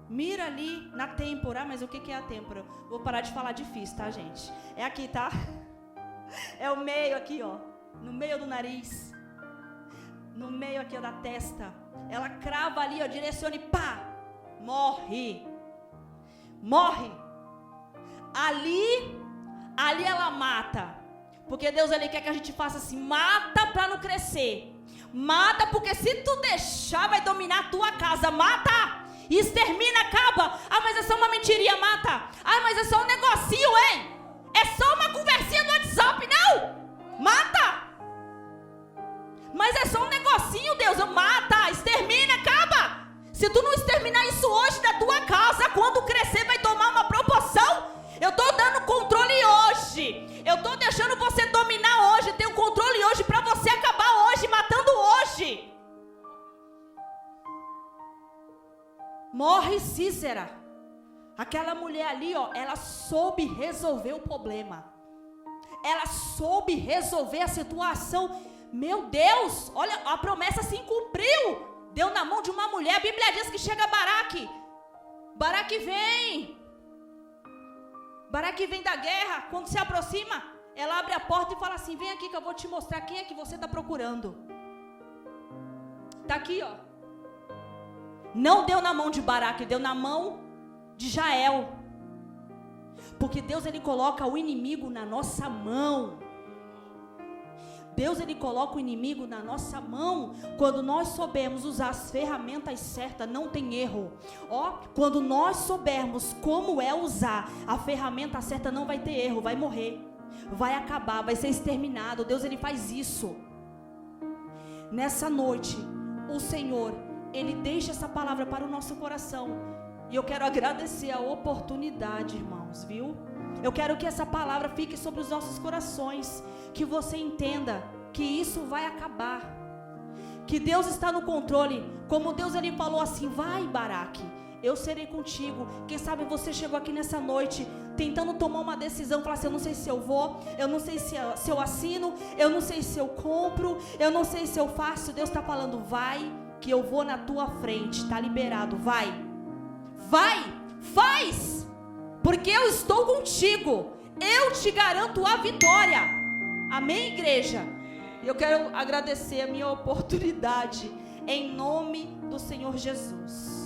mira ali na têmpora. Mas o que é a têmpora? Vou parar de falar difícil, tá, gente? É aqui, tá? É o meio aqui, no meio do nariz, no meio aqui, da testa. Ela crava ali, direciona e pá, morre. Ali ela mata. Porque Deus ele quer que a gente faça assim, mata para não crescer. Mata porque se tu deixar vai dominar a tua casa. Mata, extermina, acaba. Ah, mas é só uma mentirinha, mata. Ah, mas é só um negocinho, hein? É só uma conversinha no WhatsApp, não? Mata. Mas é só um negocinho, Deus, mata, extermina, acaba. Se tu não exterminar isso hoje da tua casa, quando crescer vai tomar uma proporção. Eu estou dando controle hoje. Eu estou deixando você dominar hoje. Tenho controle hoje para você acabar hoje, matando hoje. Morre Cícera. Aquela mulher ali, ó, ela soube resolver o problema. Ela soube resolver a situação. Meu Deus, olha, a promessa se cumpriu. Deu na mão de uma mulher. A Bíblia diz que chega Baraque. Baraque vem da guerra. Quando se aproxima, ela abre a porta e fala assim: vem aqui que eu vou te mostrar quem é que você está procurando. Está aqui, ó. Não deu na mão de Baraque, deu na mão de Jael. Porque Deus ele coloca o inimigo na nossa mão. Deus ele coloca o inimigo na nossa mão quando nós soubermos usar as ferramentas certas, não tem erro. Ó, quando nós soubermos como é usar a ferramenta certa, não vai ter erro, vai morrer, vai acabar, vai ser exterminado. Deus ele faz isso. Nessa noite, o Senhor, ele deixa essa palavra para o nosso coração. E eu quero agradecer a oportunidade, irmãos, viu? Eu quero que essa palavra fique sobre os nossos corações, que você entenda que isso vai acabar, que Deus está no controle, como Deus ele falou assim: vai Baraque, eu serei contigo. Quem sabe você chegou aqui nessa noite tentando tomar uma decisão, falar assim: eu não sei se eu vou, eu não sei se eu assino, eu não sei se eu compro, eu não sei se eu faço. Deus está falando: vai, que eu vou na tua frente, está liberado, vai, faz, porque eu estou contigo, eu te garanto a vitória. Amém, igreja? Eu quero agradecer a minha oportunidade, em nome do Senhor Jesus.